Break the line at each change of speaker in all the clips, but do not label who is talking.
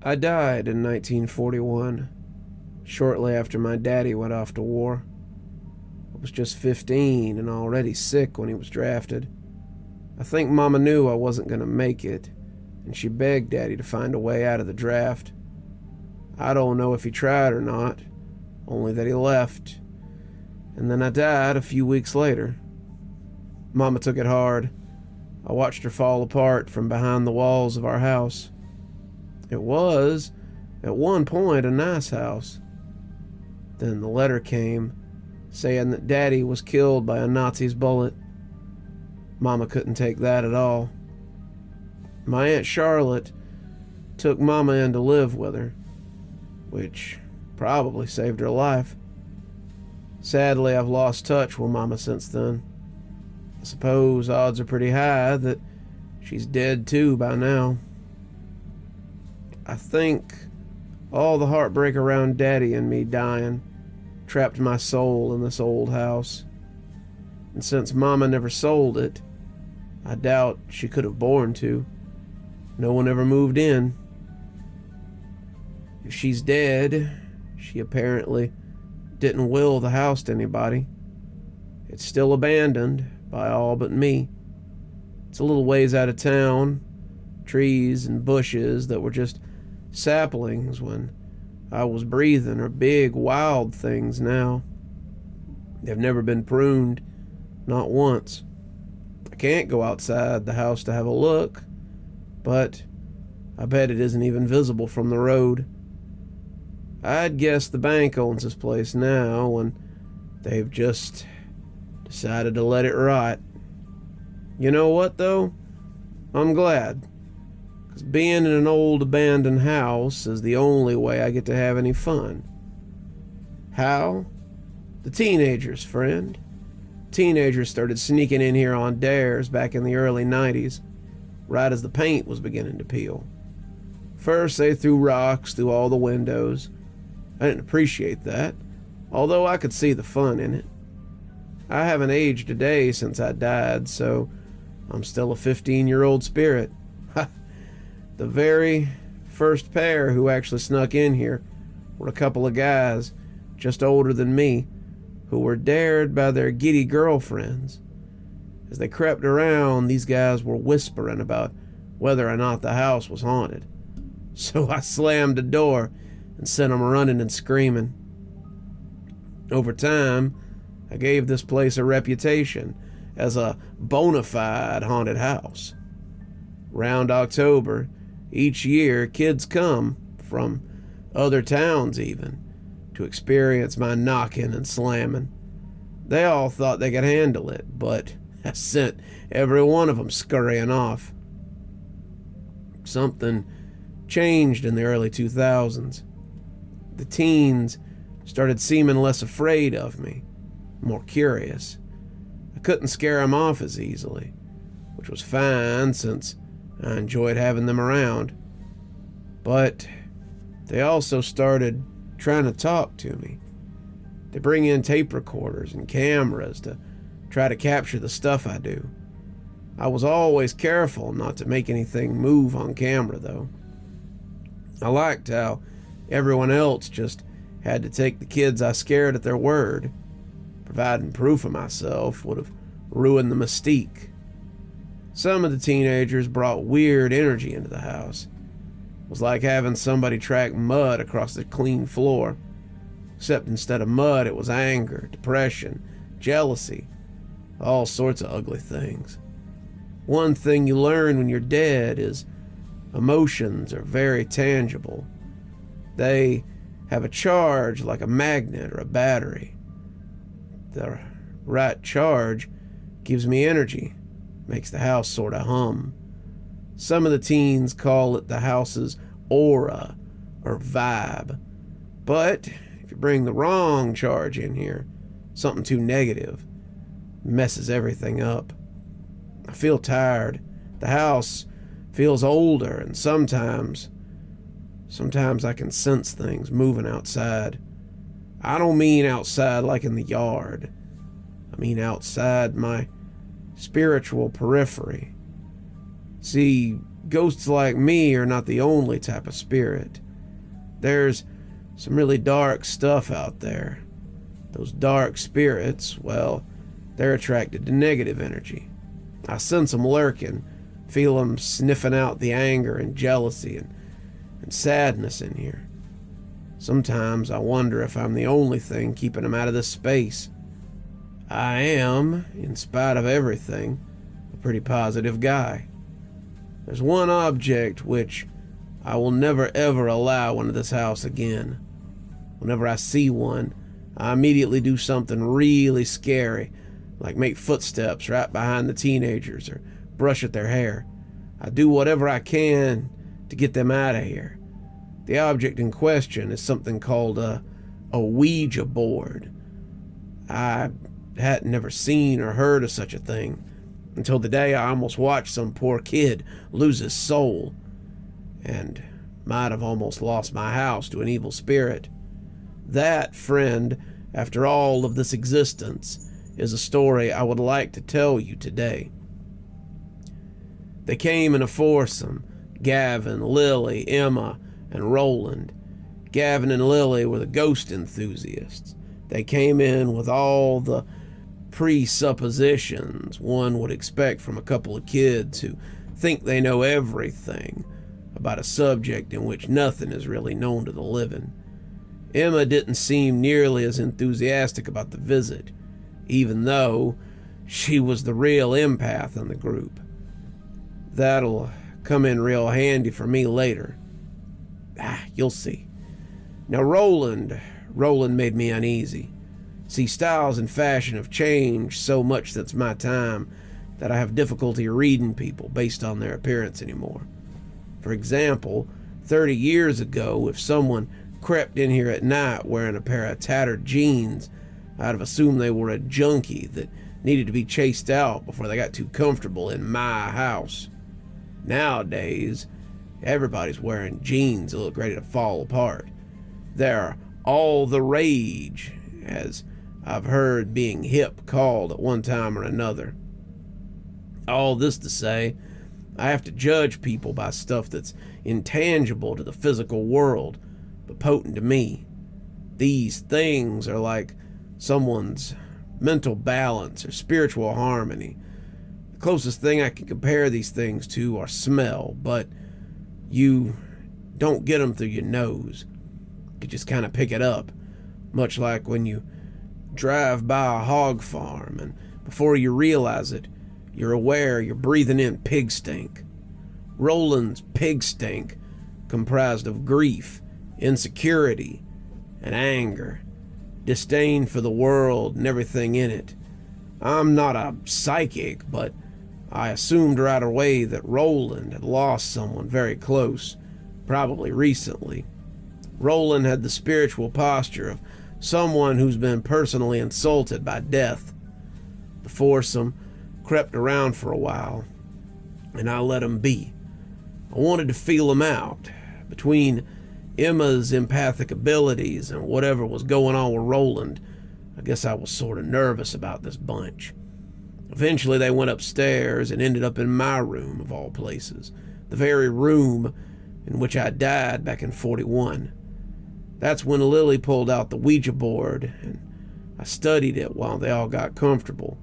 I died in 1941, shortly after my daddy went off to war. I was just 15 and already sick when he was drafted. I think Mama knew I wasn't going to make it, and she begged Daddy to find a way out of the draft. I don't know if he tried or not, only that he left, and then I died a few weeks later. Mama took it hard. I watched her fall apart from behind the walls of our house. It was, at one point, a nice house. Then the letter came, saying that Daddy was killed by a Nazi's bullet. Mama couldn't take that at all. My Aunt Charlotte took Mama in to live with her, which probably saved her life. Sadly, I've lost touch with Mama since then. I suppose odds are pretty high that she's dead too by now. I think all the heartbreak around Daddy and me dying trapped my soul in this old house. And since Mama never sold it, I doubt she could have borne to. No one ever moved in. If she's dead, she apparently didn't will the house to anybody. It's still abandoned by all but me. It's a little ways out of town, trees and bushes that were just saplings when I was breathing are big, wild things now. They've never been pruned, not once. I can't go outside the house to have a look, but I bet it isn't even visible from the road. I'd guess the bank owns this place now, and they've just decided to let it rot. You know what, though? I'm glad. Because being in an old abandoned house is the only way I get to have any fun. How? The teenagers, friend. Teenagers started sneaking in here on dares back in the early 90s, right as the paint was beginning to peel. First, they threw rocks through all the windows. I didn't appreciate that, although I could see the fun in it. I haven't aged a day since I died, so I'm still a 15-year-old spirit. The very first pair who actually snuck in here were a couple of guys just older than me who were dared by their giddy girlfriends. As they crept around, these guys were whispering about whether or not the house was haunted. So I slammed the door and sent them running and screaming. Over time, I gave this place a reputation as a bona fide haunted house. Round October, each year, kids come, from other towns even, to experience my knocking and slamming. They all thought they could handle it, but I sent every one of them scurrying off. Something changed in the early 2000s. The teens started seeming less afraid of me, more curious. I couldn't scare them off as easily, which was fine since I enjoyed having them around. But they also started trying to talk to me. They bring in tape recorders and cameras to try to capture the stuff I do. I was always careful not to make anything move on camera, though. I liked how everyone else just had to take the kids I scared at their word. Providing proof of myself would have ruined the mystique. Some of the teenagers brought weird energy into the house. It was like having somebody track mud across the clean floor. Except instead of mud, it was anger, depression, jealousy, all sorts of ugly things. One thing you learn when you're dead is emotions are very tangible. They have a charge like a magnet or a battery. The right charge gives me energy, makes the house sort of hum. Some of the teens call it the house's aura or vibe. But if you bring the wrong charge in here, something too negative, messes everything up. I feel tired. The house feels older, and sometimes I can sense things moving outside. I don't mean outside like in the yard. I mean outside my spiritual periphery. See, ghosts like me are not the only type of spirit. There's some really dark stuff out there. Those dark spirits, well, they're attracted to negative energy. I sense them lurking, feel them sniffing out the anger and jealousy and sadness in here. Sometimes I wonder if I'm the only thing keeping them out of this space. I am, in spite of everything, a pretty positive guy. There's one object which I will never ever allow into this house again. Whenever I see one, I immediately do something really scary, like make footsteps right behind the teenagers or brush at their hair. I do whatever I can to get them out of here. The object in question is something called a Ouija board. I hadn't never seen or heard of such a thing until the day I almost watched some poor kid lose his soul, and might have almost lost my house to an evil spirit. That, friend, after all of this existence, is a story I would like to tell you today. They came in a foursome: Gavin, Lily, Emma, and Roland. Gavin and Lily were the ghost enthusiasts. They came in with all the presuppositions one would expect from a couple of kids who think they know everything about a subject in which nothing is really known to the living. Emma didn't seem nearly as enthusiastic about the visit, even though she was the real empath in the group. That'll come in real handy for me later. You'll see. Now Roland made me uneasy. See, styles and fashion have changed so much since my time that I have difficulty reading people based on their appearance anymore. For example, 30 years ago, if someone crept in here at night wearing a pair of tattered jeans, I'd have assumed they were a junkie that needed to be chased out before they got too comfortable in my house. Nowadays, everybody's wearing jeans that look ready to fall apart. They're all the rage, as I've heard being hip called at one time or another. All this to say, I have to judge people by stuff that's intangible to the physical world, but potent to me. These things are like someone's mental balance or spiritual harmony. The closest thing I can compare these things to are smell, but you don't get them through your nose. You just kind of pick it up, much like when you drive by a hog farm and before you realize it, you're aware you're breathing in pig stink. Roland's pig stink comprised of grief, insecurity, and anger, disdain for the world and everything in it. I'm not a psychic, but I assumed right away that Roland had lost someone very close, probably recently. Roland had the spiritual posture of someone who's been personally insulted by death. The foursome crept around for a while, and I let them be. I wanted to feel them out. Between Emma's empathic abilities and whatever was going on with Roland, I guess I was sort of nervous about this bunch. Eventually they went upstairs and ended up in my room, of all places, the very room in which I died back in 41. That's when Lily pulled out the Ouija board, and I studied it while they all got comfortable,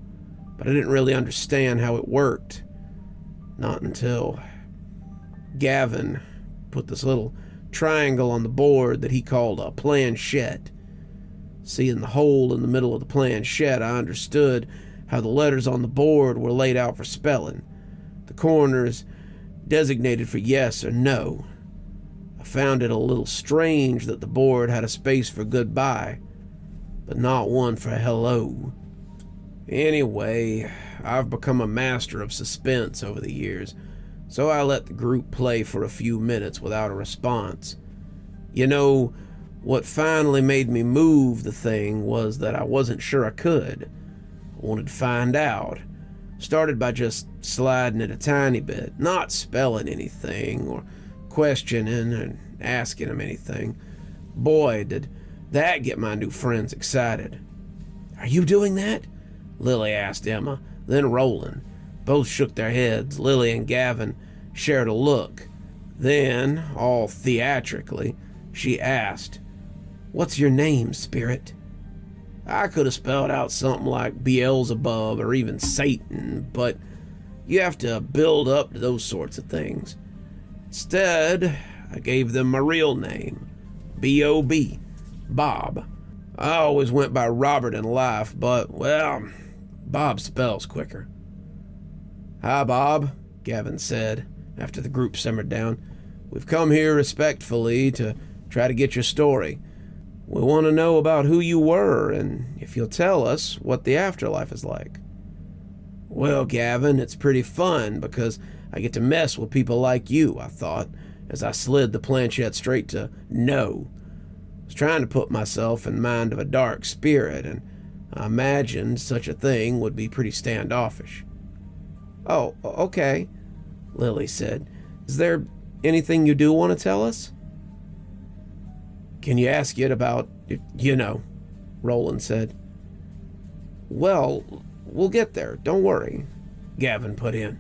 but I didn't really understand how it worked. Not until Gavin put this little triangle on the board that he called a planchette. Seeing the hole in the middle of the planchette, I understood how the letters on the board were laid out for spelling. The corners designated for yes or no. I found it a little strange that the board had a space for goodbye, but not one for hello. Anyway, I've become a master of suspense over the years, so I let the group play for a few minutes without a response. You know, what finally made me move the thing was that I wasn't sure I could. I wanted to find out. Started by just sliding it a tiny bit, not spelling anything or questioning and asking them anything. Boy, did that get my new friends excited. "Are you doing that?" Lily asked Emma, then Roland. Both shook their heads. Lily and Gavin shared a look. Then, all theatrically, she asked, "What's your name, spirit?" I could have spelled out something like Beelzebub or even Satan, but you have to build up to those sorts of things. Instead, I gave them my real name, B.O.B., Bob. I always went by Robert in life, but, well, Bob spells quicker. "Hi, Bob," Gavin said, after the group simmered down. "We've come here respectfully to try to get your story. We want to know about who you were, and if you'll tell us what the afterlife is like." "Well, Gavin, it's pretty fun because I get to mess with people like you," I thought, as I slid the planchette straight to no. I was trying to put myself in mind of a dark spirit, and I imagined such a thing would be pretty standoffish. "Oh, okay," Lily said. "Is there anything you do want to tell us?" "Can you ask it about, Roland said. "Well, we'll get there, don't worry," Gavin put in.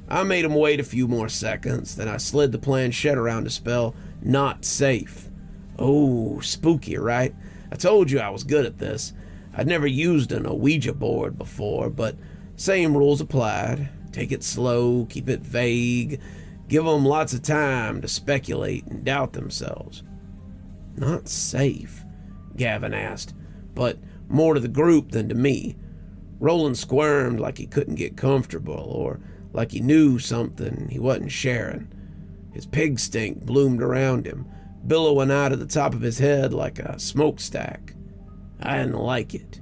I made him wait a few more seconds, then I slid the planchette around to spell "not safe." Oh, spooky, right? I told you I was good at this. I'd never used an Ouija board before, but same rules applied. Take it slow, keep it vague, give them lots of time to speculate and doubt themselves. "Not safe?" Gavin asked, but more to the group than to me. Roland squirmed like he couldn't get comfortable, or like he knew something he wasn't sharing. His pig stink bloomed around him, billowing out of the top of his head like a smokestack. I didn't like it.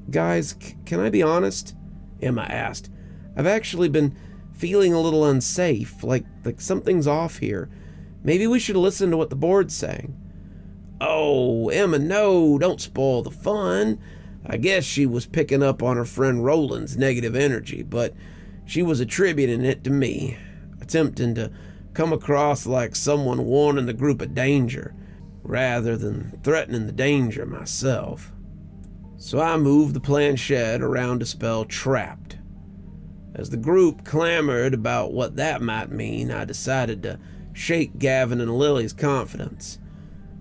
"Guys, can I be honest?" Emma asked. "I've actually been feeling a little unsafe, like something's off here. Maybe we should listen to what the board's saying." "Oh, Emma, no, don't spoil the fun." I guess she was picking up on her friend Roland's negative energy, but she was attributing it to me, attempting to come across like someone warning the group of danger, rather than threatening the danger myself. So I moved the planchette around to spell trapped. As the group clamored about what that might mean, I decided to shake Gavin and Lily's confidence.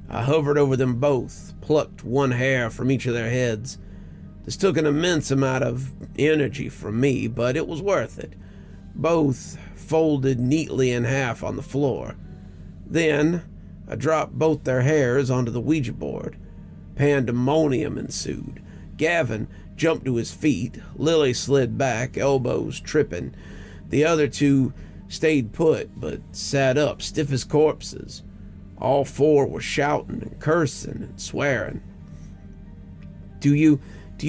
I hovered over them both, plucked one hair from each of their heads. This took an immense amount of energy from me, but it was worth it. Both folded neatly in half on the floor. Then I dropped both their hairs onto the Ouija board. Pandemonium ensued. Gavin jumped to his feet. Lily slid back, elbows tripping. The other two stayed put, but sat up, stiff as corpses. All four were shouting and cursing and swearing. Do you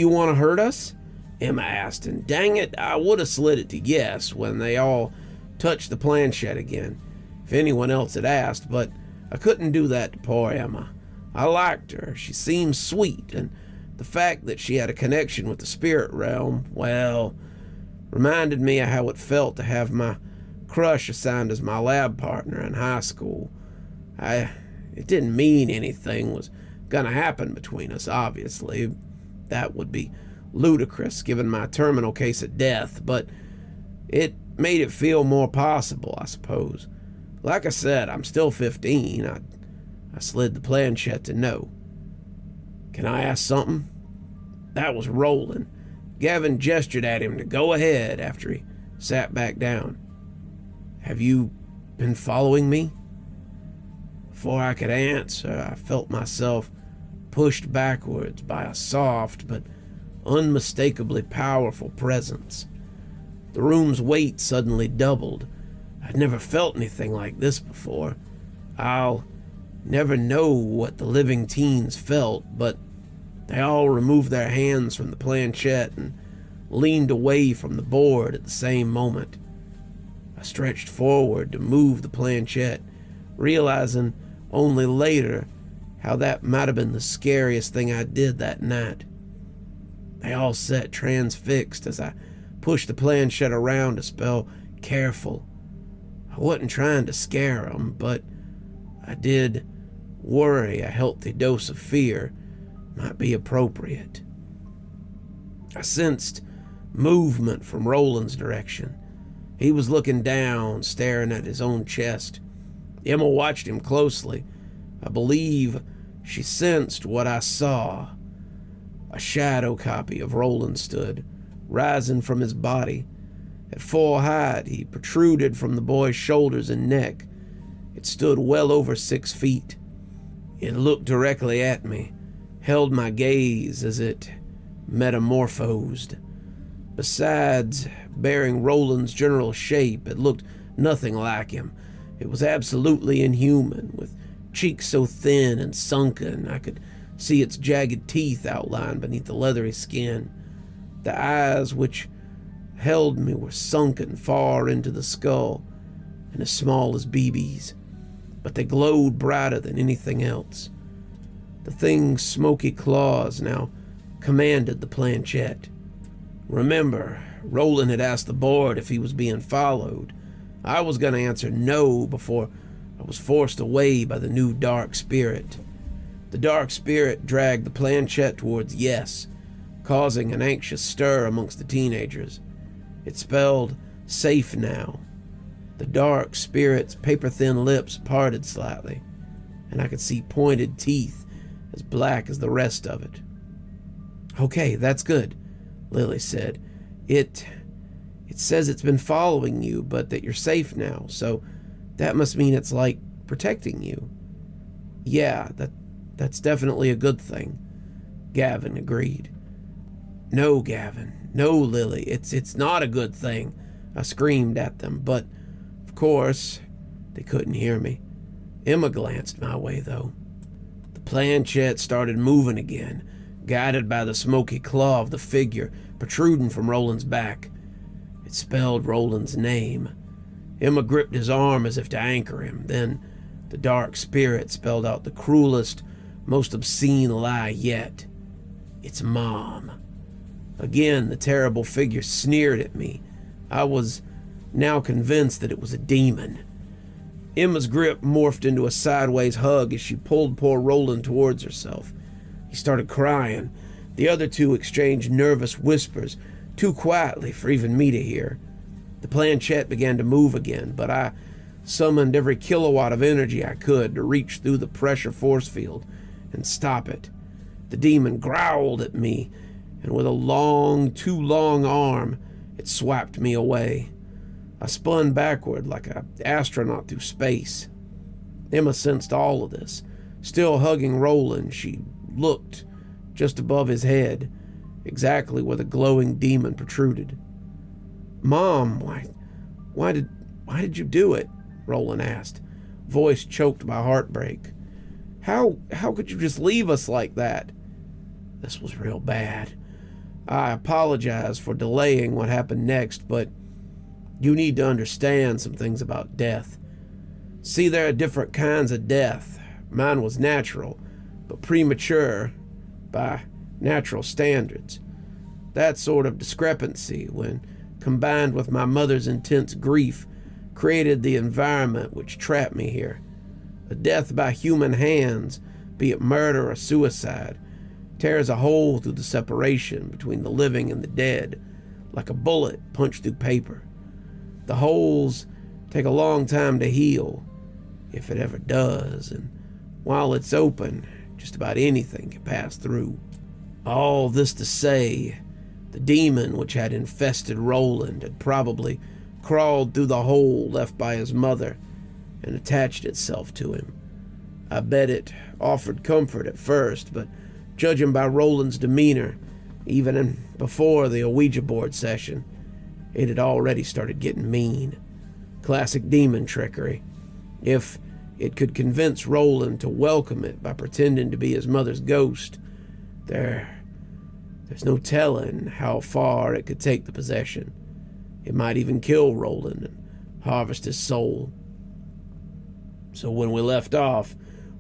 want to hurt us?" Emma asked, and dang it, I would have slid it to yes when they all touched the planchette again, if anyone else had asked, but I couldn't do that to poor Emma. I liked her, she seemed sweet, and the fact that she had a connection with the spirit realm, well, reminded me of how it felt to have my crush assigned as my lab partner in high school. It didn't mean anything was gonna happen between us, obviously. That would be ludicrous given my terminal case of death, but it made it feel more possible, I suppose. Like I said, I'm still 15. I slid the planchette to no. "Can I ask something?" That was Roland. Gavin gestured at him to go ahead after he sat back down. "Have you been following me?" Before I could answer, I felt myself pushed backwards by a soft but unmistakably powerful presence. The room's weight suddenly doubled. I'd never felt anything like this before. I'll never know what the living teens felt, but they all removed their hands from the planchette and leaned away from the board at the same moment. I stretched forward to move the planchette, realizing only later how that might have been the scariest thing I did that night. They all sat transfixed as I pushed the planchette around to spell careful. I wasn't trying to scare them, but I did worry a healthy dose of fear might be appropriate. I sensed movement from Roland's direction. He was looking down, staring at his own chest. Emma watched him closely. I believe she sensed what I saw. A shadow copy of Raelyn stood, rising from his body. At full height, he protruded from the boy's shoulders and neck. It stood well over 6 feet. It looked directly at me, held my gaze as it metamorphosed. Besides bearing Raelyn's general shape, it looked nothing like him. It was absolutely inhuman, with cheeks so thin and sunken I could see its jagged teeth outlined beneath the leathery skin. The eyes which held me were sunken far into the skull and as small as BBs, but they glowed brighter than anything else. The thing's smoky claws now commanded the planchette. Remember, Raelyn had asked the board if he was being followed. I was going to answer no before I was forced away by the new dark spirit. The dark spirit dragged the planchette towards yes, causing an anxious stir amongst the teenagers. It spelled safe now. The dark spirit's paper-thin lips parted slightly, and I could see pointed teeth as black as the rest of it. "Okay, that's good," Lily said. It says it's been following you, but that you're safe now, so that must mean it's like protecting you." "Yeah, that's definitely a good thing," Gavin agreed. "No, Gavin. No, Lily. It's not a good thing," I screamed at them, but of course they couldn't hear me. Emma glanced my way, though. The planchette started moving again, guided by the smoky claw of the figure protruding from Raelyn's back. It spelled Raelyn's name. Emma gripped his arm as if to anchor him. Then the dark spirit spelled out the cruelest, most obscene lie yet. "It's Mom." Again, the terrible figure sneered at me. I was now convinced that it was a demon. Emma's grip morphed into a sideways hug as she pulled poor Raelyn towards herself. He started crying. The other two exchanged nervous whispers, too quietly for even me to hear. The planchette began to move again, but I summoned every kilowatt of energy I could to reach through the pressure force field and stop it. The demon growled at me, and with a too long arm, it swiped me away. I spun backward like an astronaut through space. Emma sensed all of this. Still hugging Raelyn, she looked just above his head, exactly where the glowing demon protruded. "Mom, why did you do it?" Raelyn asked, voice choked by heartbreak. How could you just leave us like that?" This was real bad. I apologize for delaying what happened next, but you need to understand some things about death. See, there are different kinds of death. Mine was natural, but premature by natural standards. That sort of discrepancy, when combined with my mother's intense grief, created the environment which trapped me here. A death by human hands, be it murder or suicide, tears a hole through the separation between the living and the dead, like a bullet punched through paper. The holes take a long time to heal, if it ever does, and while it's open, just about anything can pass through. All this to say, the demon which had infested Raelyn had probably crawled through the hole left by his mother and attached itself to him. I bet it offered comfort at first, but judging by Raelyn's demeanor, even before the Ouija board session, it had already started getting mean. Classic demon trickery. If it could convince Raelyn to welcome it by pretending to be his mother's ghost, there's no telling how far it could take the possession. It might even kill Raelyn and harvest his soul. So when we left off,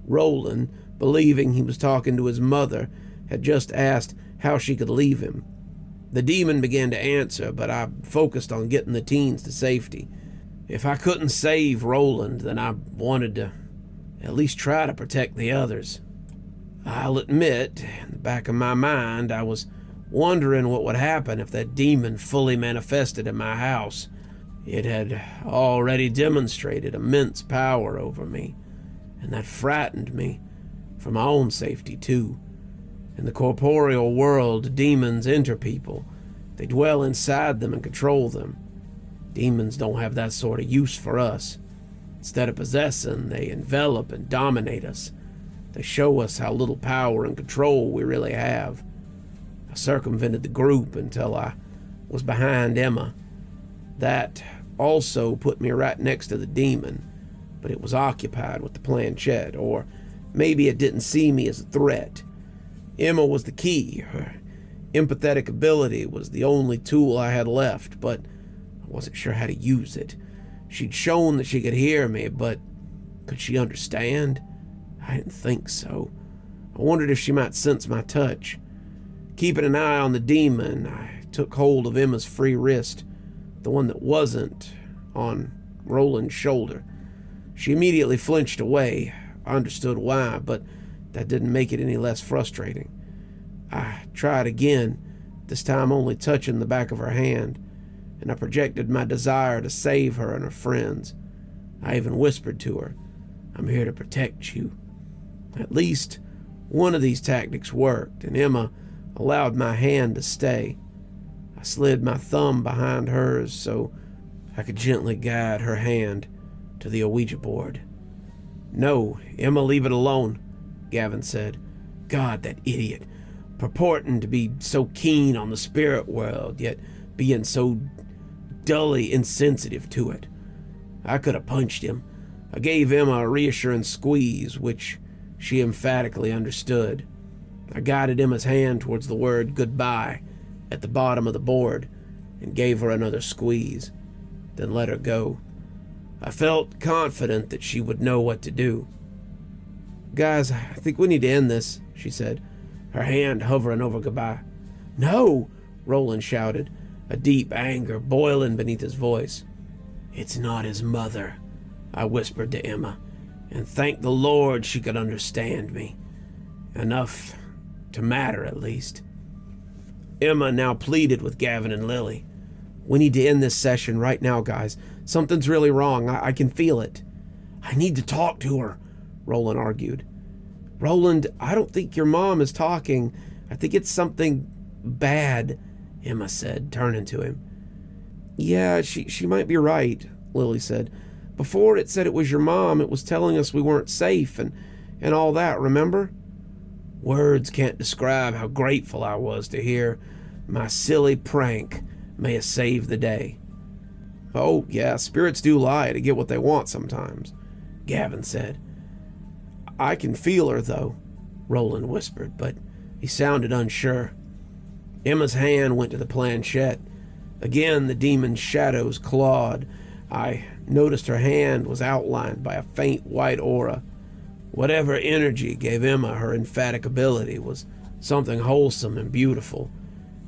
Raelyn, believing he was talking to his mother, had just asked how she could leave him. The demon began to answer, but I focused on getting the teens to safety. If I couldn't save Raelyn, then I wanted to at least try to protect the others. I'll admit, in the back of my mind, I was wondering what would happen if that demon fully manifested in my house. It had already demonstrated immense power over me, and that frightened me, for my own safety too. In the corporeal world, demons enter people. They dwell inside them and control them. Demons don't have that sort of use for us. Instead of possessing, they envelop and dominate us. They show us how little power and control we really have. I circumvented the group until I was behind Emma. That also put me right next to the demon, but it was occupied with the planchette, or maybe it didn't see me as a threat. Emma was the key. Her empathetic ability was the only tool I had left, but I wasn't sure how to use it. She'd shown that she could hear me, but could she understand? I didn't think so. I wondered if she might sense my touch. Keeping an eye on the demon, I took hold of Emma's free wrist, the one that wasn't on Roland's shoulder. She immediately flinched away. I understood why, but that didn't make it any less frustrating. I tried again, this time only touching the back of her hand, and I projected my desire to save her and her friends. I even whispered to her, "I'm here to protect you." At least one of these tactics worked, and Emma allowed my hand to stay. I slid my thumb behind hers so I could gently guide her hand to the Ouija board. "No, Emma, leave it alone," Gavin said. "God, that idiot. Purporting to be so keen on the spirit world, yet being so dully insensitive to it." I could have punched him. I gave Emma a reassuring squeeze, which she emphatically understood. I guided Emma's hand towards the word goodbye at the bottom of the board and gave her another squeeze, then let her go. I felt confident that she would know what to do. "Guys, I think we need to end this," she said, her hand hovering over goodbye. "No!" Roland shouted, a deep anger boiling beneath his voice. "It's not his mother," I whispered to Emma, and thank the Lord she could understand me. Enough to matter, at least. Emma now pleaded with Gavin and Lily. "We need to end this session right now, guys. Something's really wrong. I can feel it." "I need to talk to her," Roland argued. "Roland, I don't think your mom is talking. I think it's something bad," Emma said, turning to him. "Yeah, she might be right," Lily said. "Before it said it was your mom, it was telling us we weren't safe and all that, remember?" Words can't describe how grateful I was to hear my silly prank may have saved the day. "Oh, yeah, spirits do lie to get what they want sometimes," Gavin said. "I can feel her, though," Roland whispered, but he sounded unsure. Emma's hand went to the planchette. Again, the demon's shadows clawed. I noticed her hand was outlined by a faint white aura. Whatever energy gave Emma her emphatic ability was something wholesome and beautiful.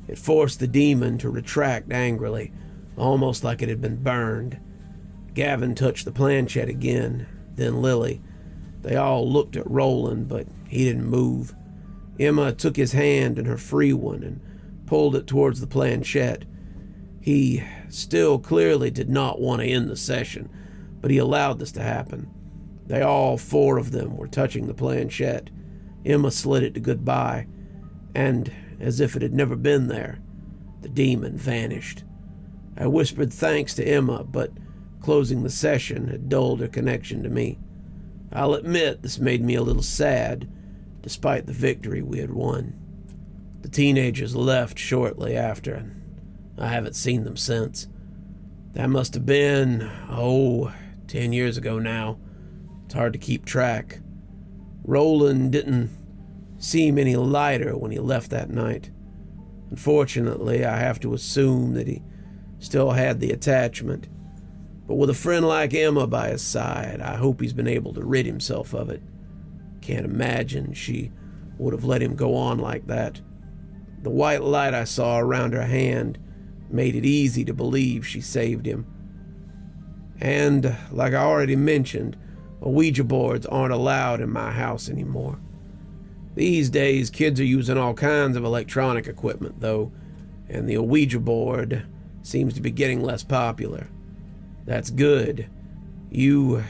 It forced the demon to retract angrily, almost like it had been burned. Gavin touched the planchette again, then Lily. They all looked at Roland, but he didn't move. Emma took his hand in her free one and pulled it towards the planchette. He still clearly did not want to end the session, but he allowed this to happen. They all four of them were touching the planchette. Emma slid it to goodbye, and as if it had never been there, the demon vanished. I whispered thanks to Emma, but closing the session had dulled her connection to me. I'll admit this made me a little sad, despite the victory we had won. The teenagers left shortly after, and I haven't seen them since. That must have been, 10 years ago now. It's hard to keep track. Roland didn't seem any lighter when he left that night. Unfortunately, I have to assume that he still had the attachment. But with a friend like Emma by his side, I hope he's been able to rid himself of it. Can't imagine she would have let him go on like that. The white light I saw around her hand made it easy to believe she saved him. And, like I already mentioned, Ouija boards aren't allowed in my house anymore. These days, kids are using all kinds of electronic equipment, though, and the Ouija board seems to be getting less popular. That's good. You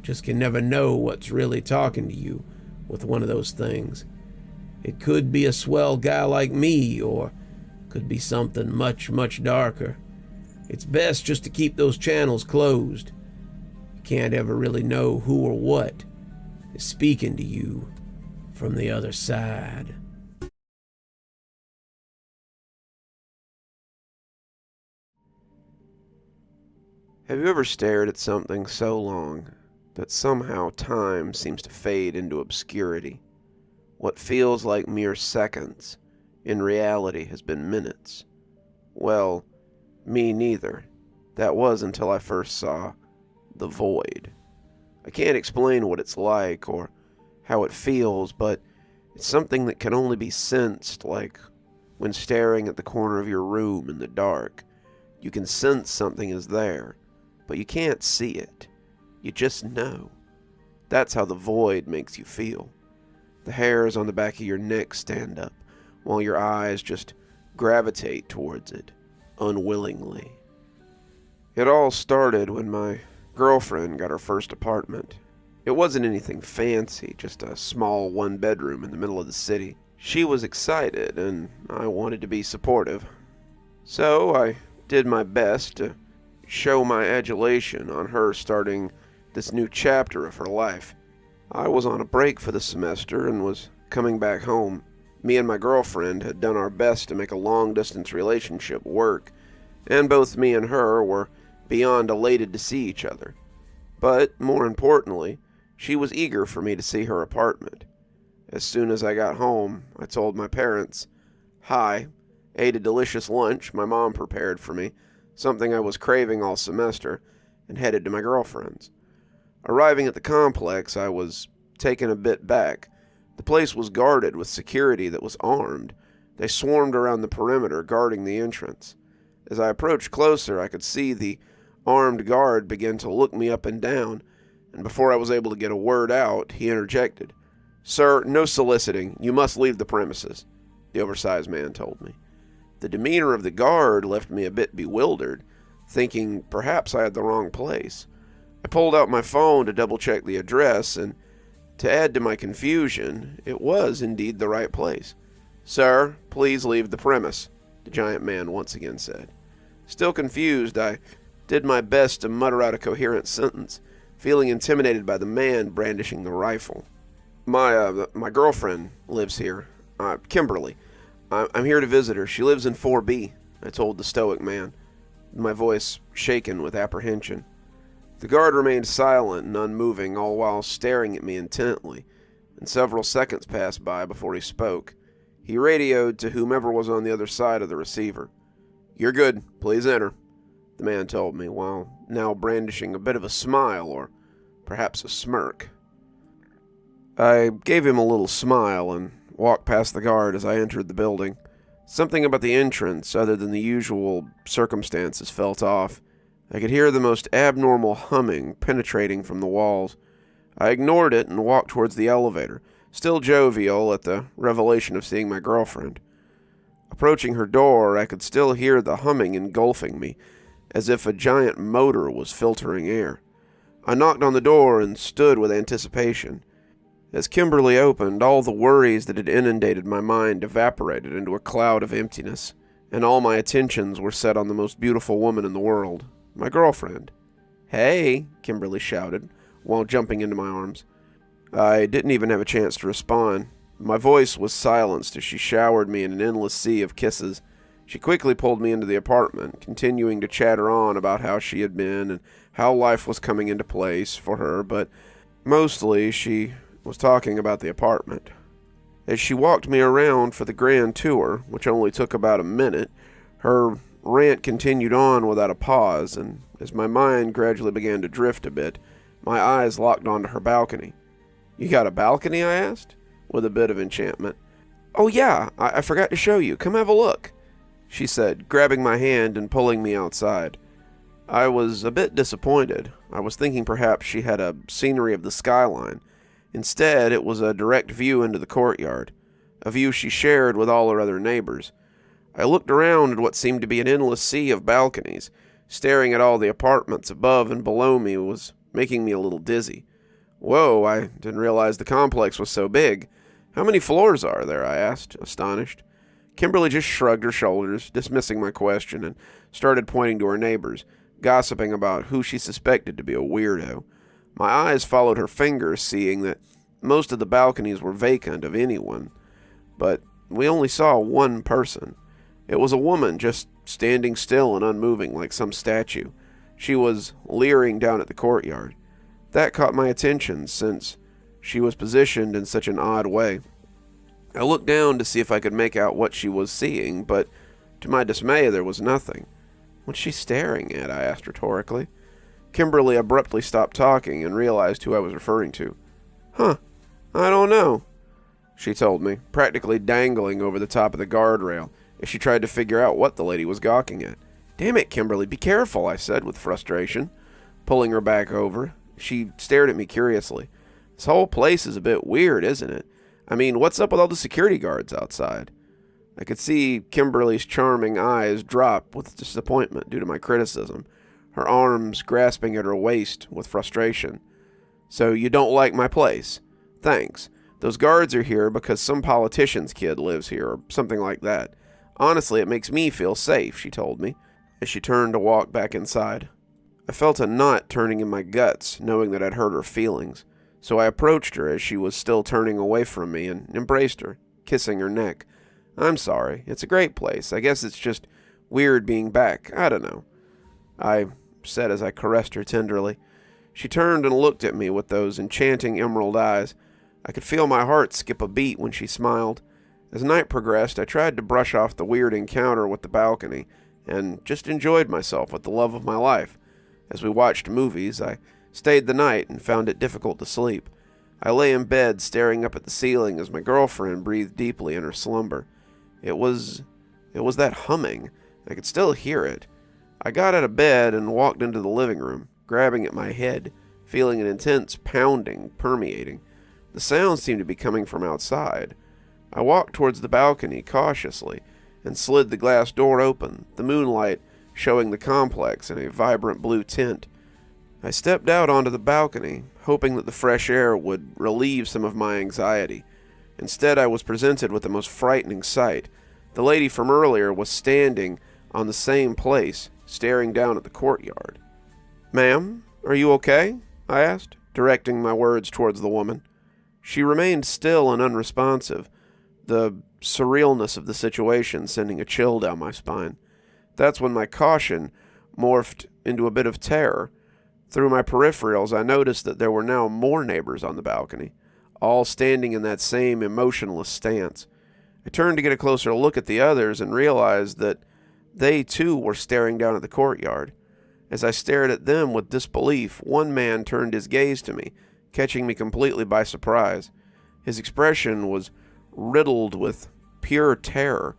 just can never know what's really talking to you with one of those things. It could be a swell guy like me, or could be something much, much darker. It's best just to keep those channels closed. You can't ever really know who or what is speaking to you from the other side. Have you ever stared at something so long that somehow time seems to fade into obscurity? What feels like mere seconds, in reality has been minutes. Well, me neither. That was until I first saw the void. I can't explain what it's like or how it feels, but it's something that can only be sensed, like when staring at the corner of your room in the dark. You can sense something is there, but you can't see it. You just know. That's how the void makes you feel. The hairs on the back of your neck stand up, while your eyes just gravitate towards it, unwillingly. It all started when my girlfriend got her first apartment. It wasn't anything fancy, just a small one-bedroom in the middle of the city. She was excited, and I wanted to be supportive. So I did my best to show my adulation on her starting this new chapter of her life. I was on a break for the semester and was coming back home. Me and my girlfriend had done our best to make a long-distance relationship work, and both me and her were beyond elated to see each other. But, more importantly, she was eager for me to see her apartment. As soon as I got home, I told my parents, hi, ate a delicious lunch my mom prepared for me, something I was craving all semester, and headed to my girlfriend's. Arriving at the complex, I was taken a bit back. The place was guarded with security that was armed. They swarmed around the perimeter, guarding the entrance. As I approached closer, I could see the armed guard begin to look me up and down, and before I was able to get a word out, he interjected. Sir, no soliciting. You must leave the premises, the oversized man told me. The demeanor of the guard left me a bit bewildered, thinking perhaps I had the wrong place. I pulled out my phone to double-check the address, and to add to my confusion, it was indeed the right place. Sir, please leave the premise, the giant man once again said. Still confused, I did my best to mutter out a coherent sentence, feeling intimidated by the man brandishing the rifle. My girlfriend lives here, Kimberly. I'm here to visit her. She lives in 4B, I told the stoic man, my voice shaken with apprehension. The guard remained silent and unmoving, all while staring at me intently, and several seconds passed by before he spoke. He radioed to whomever was on the other side of the receiver. You're good. Please enter, the man told me, while now brandishing a bit of a smile, or perhaps a smirk. I gave him a little smile and walked past the guard as I entered the building. Something about the entrance, other than the usual circumstances, felt off. I could hear the most abnormal humming penetrating from the walls. I ignored it and walked towards the elevator, still jovial at the revelation of seeing my girlfriend. Approaching her door, I could still hear the humming engulfing me, as if a giant motor was filtering air. I knocked on the door and stood with anticipation. As Kimberly opened, all the worries that had inundated my mind evaporated into a cloud of emptiness, and all my attentions were set on the most beautiful woman in the world. My girlfriend. Hey, Kimberly shouted, while jumping into my arms. I didn't even have a chance to respond. My voice was silenced as she showered me in an endless sea of kisses. She quickly pulled me into the apartment, continuing to chatter on about how she had been and how life was coming into place for her, but mostly she was talking about the apartment. As she walked me around for the grand tour, which only took about a minute, her rant continued on without a pause, and as my mind gradually began to drift a bit, my eyes locked onto her balcony. You got a balcony? I asked, with a bit of enchantment. Oh yeah, I forgot to show you. Come have a look, she said, grabbing my hand and pulling me outside. I was a bit disappointed. I was thinking perhaps she had a scenery of the skyline. Instead, it was a direct view into the courtyard, a view she shared with all her other neighbors. I looked around at what seemed to be an endless sea of balconies, Staring at all the apartments above and below me was making me a little dizzy. Whoa, I didn't realize the complex was so big. How many floors are there? I asked, astonished. Kimberly just shrugged her shoulders, dismissing my question, and started pointing to her neighbors, gossiping about who she suspected to be a weirdo. My eyes followed her fingers, seeing that most of the balconies were vacant of anyone. But we only saw one person. It was a woman, just standing still and unmoving like some statue. She was leering down at the courtyard. That caught my attention, since she was positioned in such an odd way. I looked down to see if I could make out what she was seeing, but to my dismay there was nothing. What's she staring at? I asked rhetorically. Kimberly abruptly stopped talking and realized who I was referring to. Huh, I don't know, she told me, practically dangling over the top of the guardrail as she tried to figure out what the lady was gawking at. Damn it, Kimberly, be careful, I said with frustration, pulling her back over. She stared at me curiously. This whole place is a bit weird, isn't it? I mean, what's up with all the security guards outside? I could see Kimberly's charming eyes drop with disappointment due to my criticism, her arms grasping at her waist with frustration. So you don't like my place? Thanks. Those guards are here because some politician's kid lives here, or something like that. Honestly, it makes me feel safe, she told me, as she turned to walk back inside. I felt a knot turning in my guts, knowing that I'd hurt her feelings. So I approached her as she was still turning away from me and embraced her, kissing her neck. I'm sorry. It's a great place. I guess it's just weird being back. I don't know, I said as I caressed her tenderly. She turned and looked at me with those enchanting emerald eyes. I could feel my heart skip a beat when she smiled. As night progressed, I tried to brush off the weird encounter with the balcony and just enjoyed myself with the love of my life. As we watched movies, I stayed the night and found it difficult to sleep. I lay in bed staring up at the ceiling as my girlfriend breathed deeply in her slumber. It was that humming. I could still hear it. I got out of bed and walked into the living room, grabbing at my head, feeling an intense pounding permeating. The sound seemed to be coming from outside. I walked towards the balcony cautiously and slid the glass door open, the moonlight showing the complex in a vibrant blue tint. I stepped out onto the balcony, hoping that the fresh air would relieve some of my anxiety. Instead, I was presented with the most frightening sight. The lady from earlier was standing on the same place, staring down at the courtyard. Ma'am, are you okay? I asked, directing my words towards the woman. She remained still and unresponsive, the surrealness of the situation sending a chill down my spine. That's when my caution morphed into a bit of terror. Through my peripherals, I noticed that there were now more neighbors on the balcony, all standing in that same emotionless stance. I turned to get a closer look at the others and realized that they too were staring down at the courtyard. As I stared at them with disbelief, one man turned his gaze to me, catching me completely by surprise. His expression was riddled with pure terror,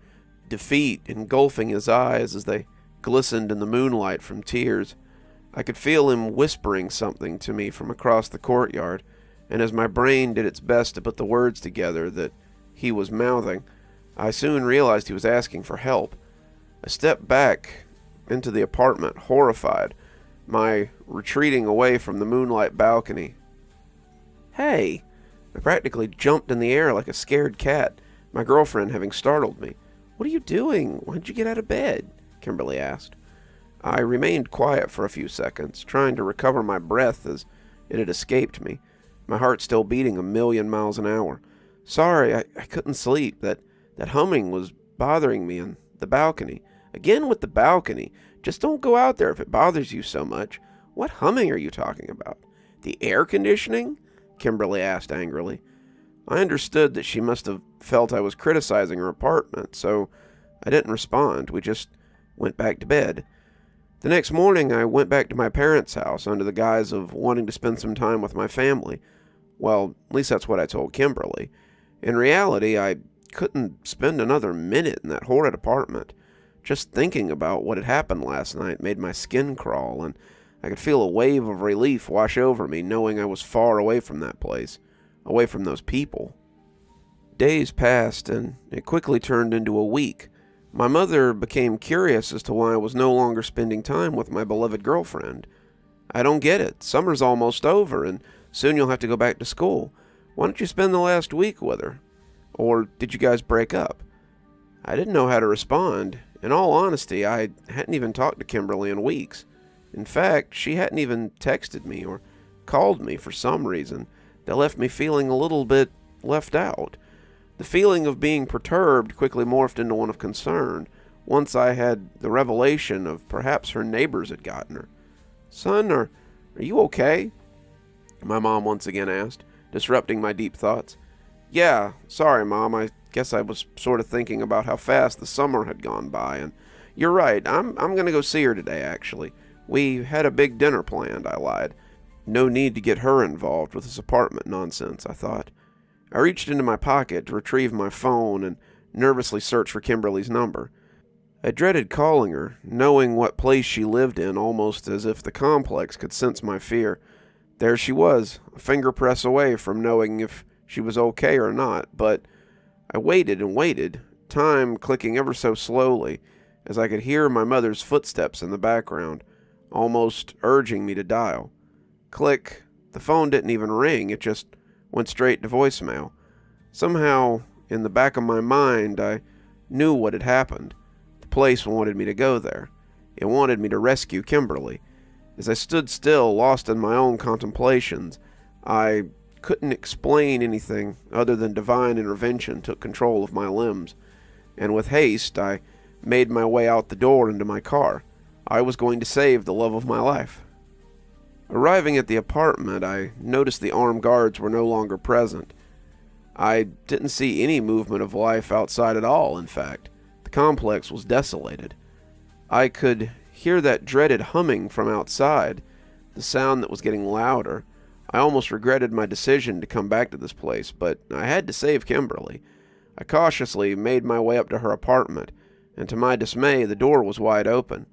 defeat engulfing his eyes as they glistened in the moonlight from tears. I could feel him whispering something to me from across the courtyard, and as my brain did its best to put the words together that he was mouthing, I soon realized he was asking for help. I stepped back into the apartment, horrified, my retreating away from the moonlight balcony. Hey! I practically jumped in the air like a scared cat, my girlfriend having startled me. What are you doing? Why'd you get out of bed? Kimberly asked. I remained quiet for a few seconds, trying to recover my breath as it had escaped me, my heart still beating 1,000,000 miles an hour. Sorry, I couldn't sleep. That humming was bothering me on the balcony. Again with the balcony. Just don't go out there if it bothers you so much. What humming are you talking about? The air conditioning? Kimberly asked angrily. I understood that she must have felt I was criticizing her apartment, so I didn't respond. We just went back to bed. The next morning, I went back to my parents' house under the guise of wanting to spend some time with my family. Well, at least that's what I told Kimberly. In reality, I couldn't spend another minute in that horrid apartment. Just thinking about what had happened last night made my skin crawl, and I could feel a wave of relief wash over me knowing I was far away from that place, away from those people. Days passed, and it quickly turned into a week. My mother became curious as to why I was no longer spending time with my beloved girlfriend. I don't get it. Summer's almost over, and soon you'll have to go back to school. Why don't you spend the last week with her? Or did you guys break up? I didn't know how to respond. In all honesty, I hadn't even talked to Kimberly in weeks. In fact, she hadn't even texted me or called me for some reason that left me feeling a little bit left out. The feeling of being perturbed quickly morphed into one of concern once I had the revelation of perhaps her neighbors had gotten her. "Son, are you okay?" my mom once again asked, disrupting my deep thoughts. "Yeah, sorry, Mom. I guess I was sort of thinking about how fast the summer had gone by, and you're right. I'm going to go see her today, actually. We had a big dinner planned," I lied. No need to get her involved with this apartment nonsense, I thought. I reached into my pocket to retrieve my phone and nervously searched for Kimberly's number. I dreaded calling her, knowing what place she lived in, almost as if the complex could sense my fear. There she was, a finger press away from knowing if she was okay or not, but I waited and waited, time clicking ever so slowly, as I could hear my mother's footsteps in the background, almost urging me to dial. Click. The phone didn't even ring, it just went straight to voicemail. Somehow, in the back of my mind, I knew what had happened. The place wanted me to go there. It wanted me to rescue Kimberly. As I stood still, lost in my own contemplations, I couldn't explain anything other than divine intervention took control of my limbs, and with haste I made my way out the door into my car. I was going to save the love of my life. Arriving at the apartment, I noticed the armed guards were no longer present. I didn't see any movement of life outside at all, in fact. The complex was desolated. I could hear that dreaded humming from outside, the sound that was getting louder. I almost regretted my decision to come back to this place, but I had to save Kimberly. I cautiously made my way up to her apartment, and to my dismay, the door was wide open.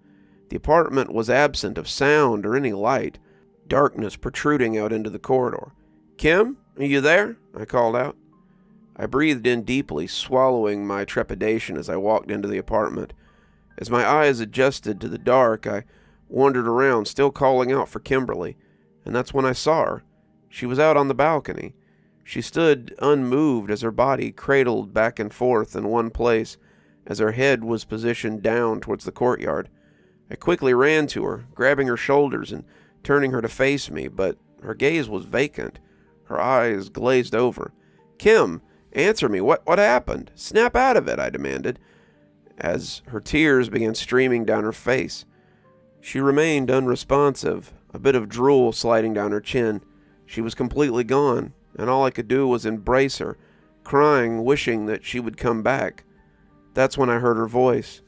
The apartment was absent of sound or any light, darkness protruding out into the corridor. "Kim, are you there?" I called out. I breathed in deeply, swallowing my trepidation as I walked into the apartment. As my eyes adjusted to the dark, I wandered around, still calling out for Kimberly, and that's when I saw her. She was out on the balcony. She stood unmoved as her body cradled back and forth in one place, as her head was positioned down towards the courtyard. I quickly ran to her, grabbing her shoulders and turning her to face me, but her gaze was vacant. Her eyes glazed over. "Kim, answer me. What happened? Snap out of it," I demanded, as her tears began streaming down her face. She remained unresponsive, a bit of drool sliding down her chin. She was completely gone, and all I could do was embrace her, crying, wishing that she would come back. That's when I heard her voice.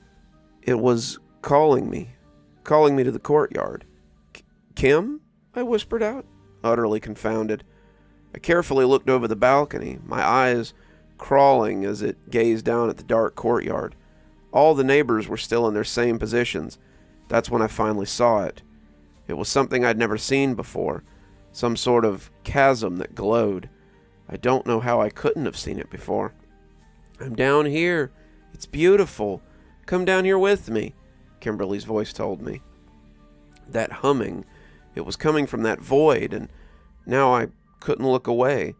It was calling me to the courtyard. "Kim?" I whispered out, utterly confounded. I carefully looked over the balcony, my eyes crawling as it gazed down at the dark courtyard. All the neighbors were still in their same positions. That's when I finally saw it. It was something I'd never seen before, some sort of chasm that glowed. I don't know how I couldn't have seen it before. "I'm down here. It's beautiful. Come down here with me," Kimberly's voice told me. That humming, it was coming from that void, and now I couldn't look away,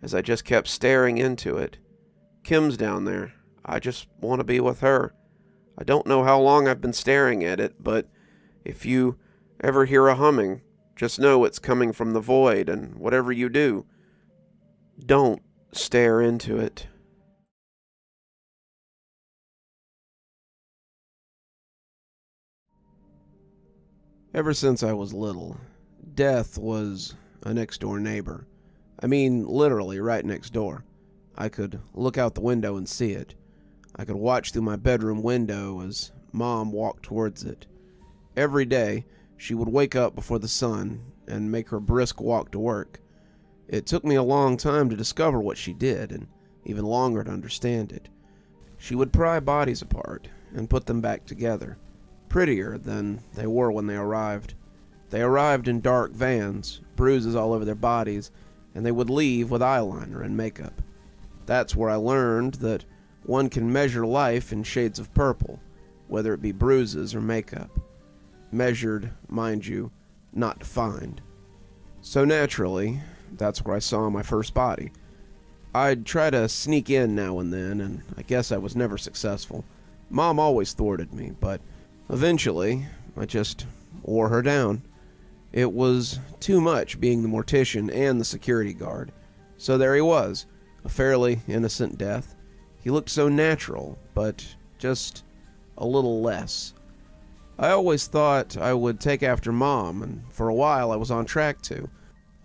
as I just kept staring into it. "Kim's down there. I just want to be with her. I don't know how long I've been staring at it, but if you ever hear a humming, just know it's coming from the void, and whatever you do, don't stare into it." Ever since I was little, death was a next-door neighbor. I mean, literally right next door. I could look out the window and see it. I could watch through my bedroom window as Mom walked towards it. Every day, she would wake up before the sun and make her brisk walk to work. It took me a long time to discover what she did, and even longer to understand it. She would pry bodies apart and put them back together, prettier than they were when they arrived. They arrived in dark vans, bruises all over their bodies, and they would leave with eyeliner and makeup. That's where I learned that one can measure life in shades of purple, whether it be bruises or makeup. Measured, mind you, not defined. So naturally, that's where I saw my first body. I'd try to sneak in now and then, and I guess I was never successful. Mom always thwarted me, but eventually, I just wore her down. It was too much being the mortician and the security guard. So there he was, a fairly innocent death. He looked so natural, but just a little less. I always thought I would take after Mom, and for a while I was on track to.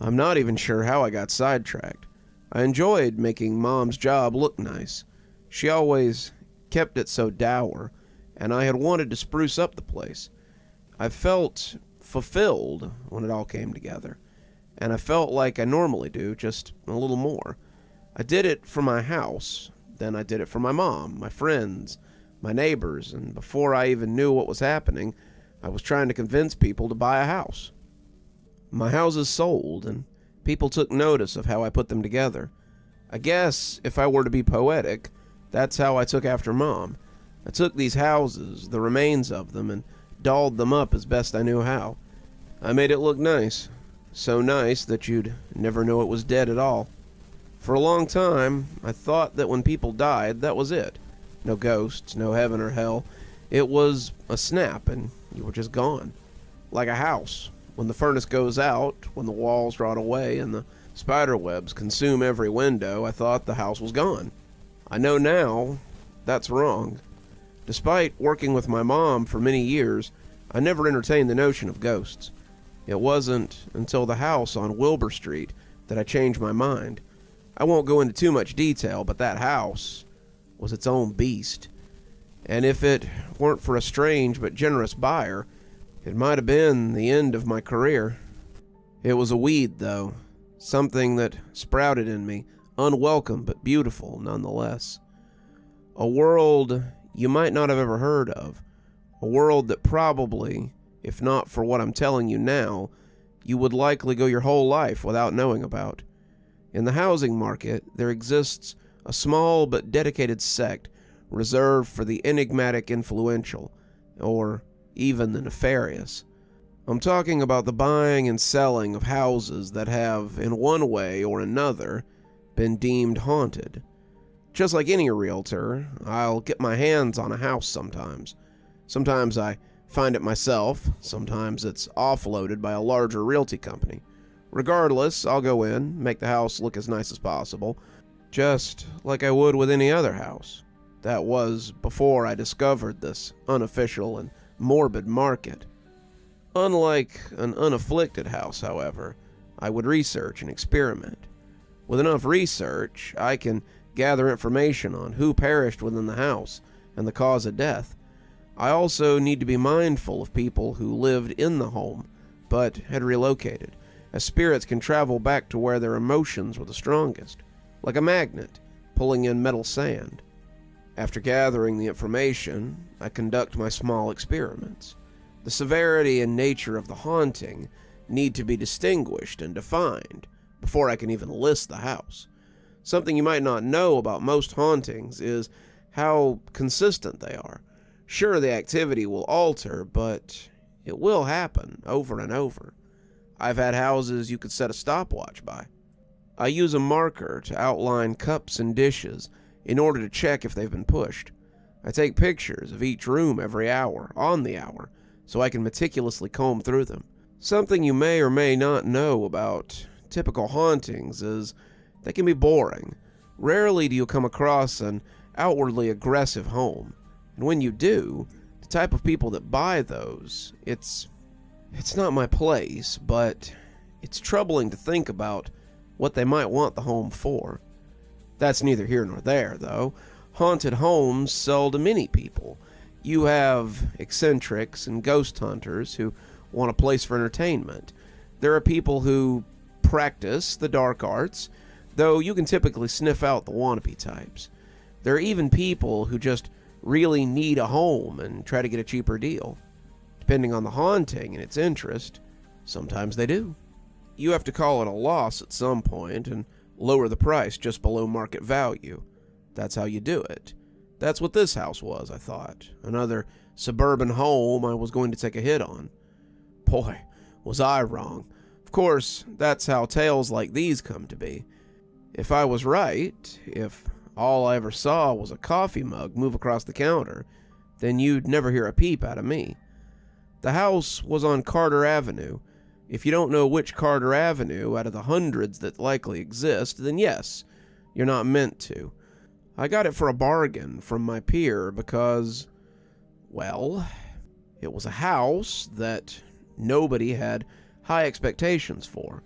I'm not even sure how I got sidetracked. I enjoyed making Mom's job look nice. She always kept it so dour, and I had wanted to spruce up the place. I felt fulfilled when it all came together, and I felt like I normally do, just a little more. I did it for my house, then I did it for my mom, my friends, my neighbors, and before I even knew what was happening, I was trying to convince people to buy a house. My houses sold, and people took notice of how I put them together. I guess, if I were to be poetic, that's how I took after Mom. I took these houses, the remains of them, and dolled them up as best I knew how. I made it look nice. So nice that you'd never know it was dead at all. For a long time, I thought that when people died, that was it. No ghosts, no heaven or hell. It was a snap, and you were just gone. Like a house. When the furnace goes out, when the walls rot away, and the spider webs consume every window, I thought the house was gone. I know now that's wrong. Despite working with my mom for many years, I never entertained the notion of ghosts. It wasn't until the house on Wilbur Street that I changed my mind. I won't go into too much detail, but that house was its own beast. And if it weren't for a strange but generous buyer, it might have been the end of my career. It was a weed, though. Something that sprouted in me, unwelcome but beautiful nonetheless. A world you might not have ever heard of. A world that probably, if not for what I'm telling you now, you would likely go your whole life without knowing about. In the housing market, there exists a small but dedicated sect reserved for the enigmatic influential, or even the nefarious. I'm talking about the buying and selling of houses that have, in one way or another, been deemed haunted. Just like any realtor, I'll get my hands on a house sometimes. Sometimes I find it myself, sometimes it's offloaded by a larger realty company. Regardless, I'll go in, make the house look as nice as possible, just like I would with any other house. That was before I discovered this unofficial and morbid market. Unlike an unafflicted house, however, I would research and experiment. With enough research, I can gather information on who perished within the house and the cause of death. I also need to be mindful of people who lived in the home but had relocated, as spirits can travel back to where their emotions were the strongest, like a magnet pulling in metal sand. After gathering the information, I conduct my small experiments. The severity and nature of the haunting need to be distinguished and defined before I can even list the house. Something you might not know about most hauntings is how consistent they are. Sure, the activity will alter, but it will happen over and over. I've had houses you could set a stopwatch by. I use a marker to outline cups and dishes in order to check if they've been pushed. I take pictures of each room every hour, on the hour, so I can meticulously comb through them. Something you may or may not know about typical hauntings is they can be boring. Rarely do you come across an outwardly aggressive home. And when you do, the type of people that buy those, it's not my place, but it's troubling to think about what they might want the home for. That's neither here nor there, though. Haunted homes sell to many people. You have eccentrics and ghost hunters who want a place for entertainment. There are people who practice the dark arts, though you can typically sniff out the wannabe types. There are even people who just really need a home and try to get a cheaper deal. Depending on the haunting and its interest, sometimes they do. You have to call it a loss at some point and lower the price just below market value. That's how you do it. That's what this house was, I thought. Another suburban home I was going to take a hit on. Boy, was I wrong. Of course, that's how tales like these come to be. If I was right, if all I ever saw was a coffee mug move across the counter, then you'd never hear a peep out of me. The house was on Carter Avenue. If you don't know which Carter Avenue out of the hundreds that likely exist, then yes, you're not meant to. I got it for a bargain from my peer because, well, it was a house that nobody had high expectations for.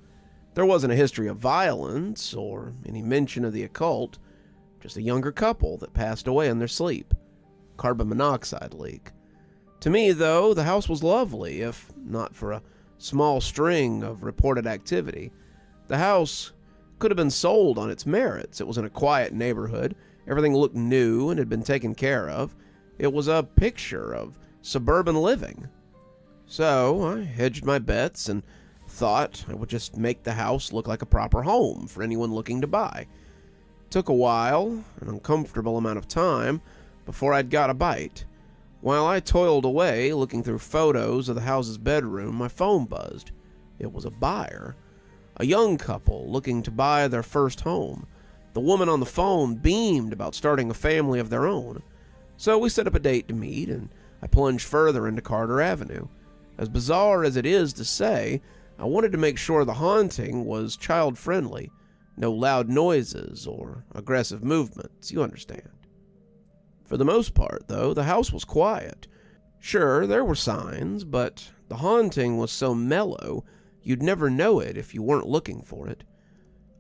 There wasn't a history of violence or any mention of the occult, just a younger couple that passed away in their sleep. Carbon monoxide leak. To me, though, the house was lovely, if not for a small string of reported activity. The house could have been sold on its merits. It was in a quiet neighborhood. Everything looked new and had been taken care of. It was a picture of suburban living. So I hedged my bets and thought I would just make the house look like a proper home for anyone looking to buy. It took a while, an uncomfortable amount of time, before I'd got a bite. While I toiled away looking through photos of the house's bedroom, my phone buzzed. It was a buyer. A young couple looking to buy their first home. The woman on the phone beamed about starting a family of their own. So we set up a date to meet, and I plunged further into Carter Avenue. As bizarre as it is to say, I wanted to make sure the haunting was child-friendly. No loud noises or aggressive movements, you understand. For the most part, though, the house was quiet. Sure, there were signs, but the haunting was so mellow, you'd never know it if you weren't looking for it.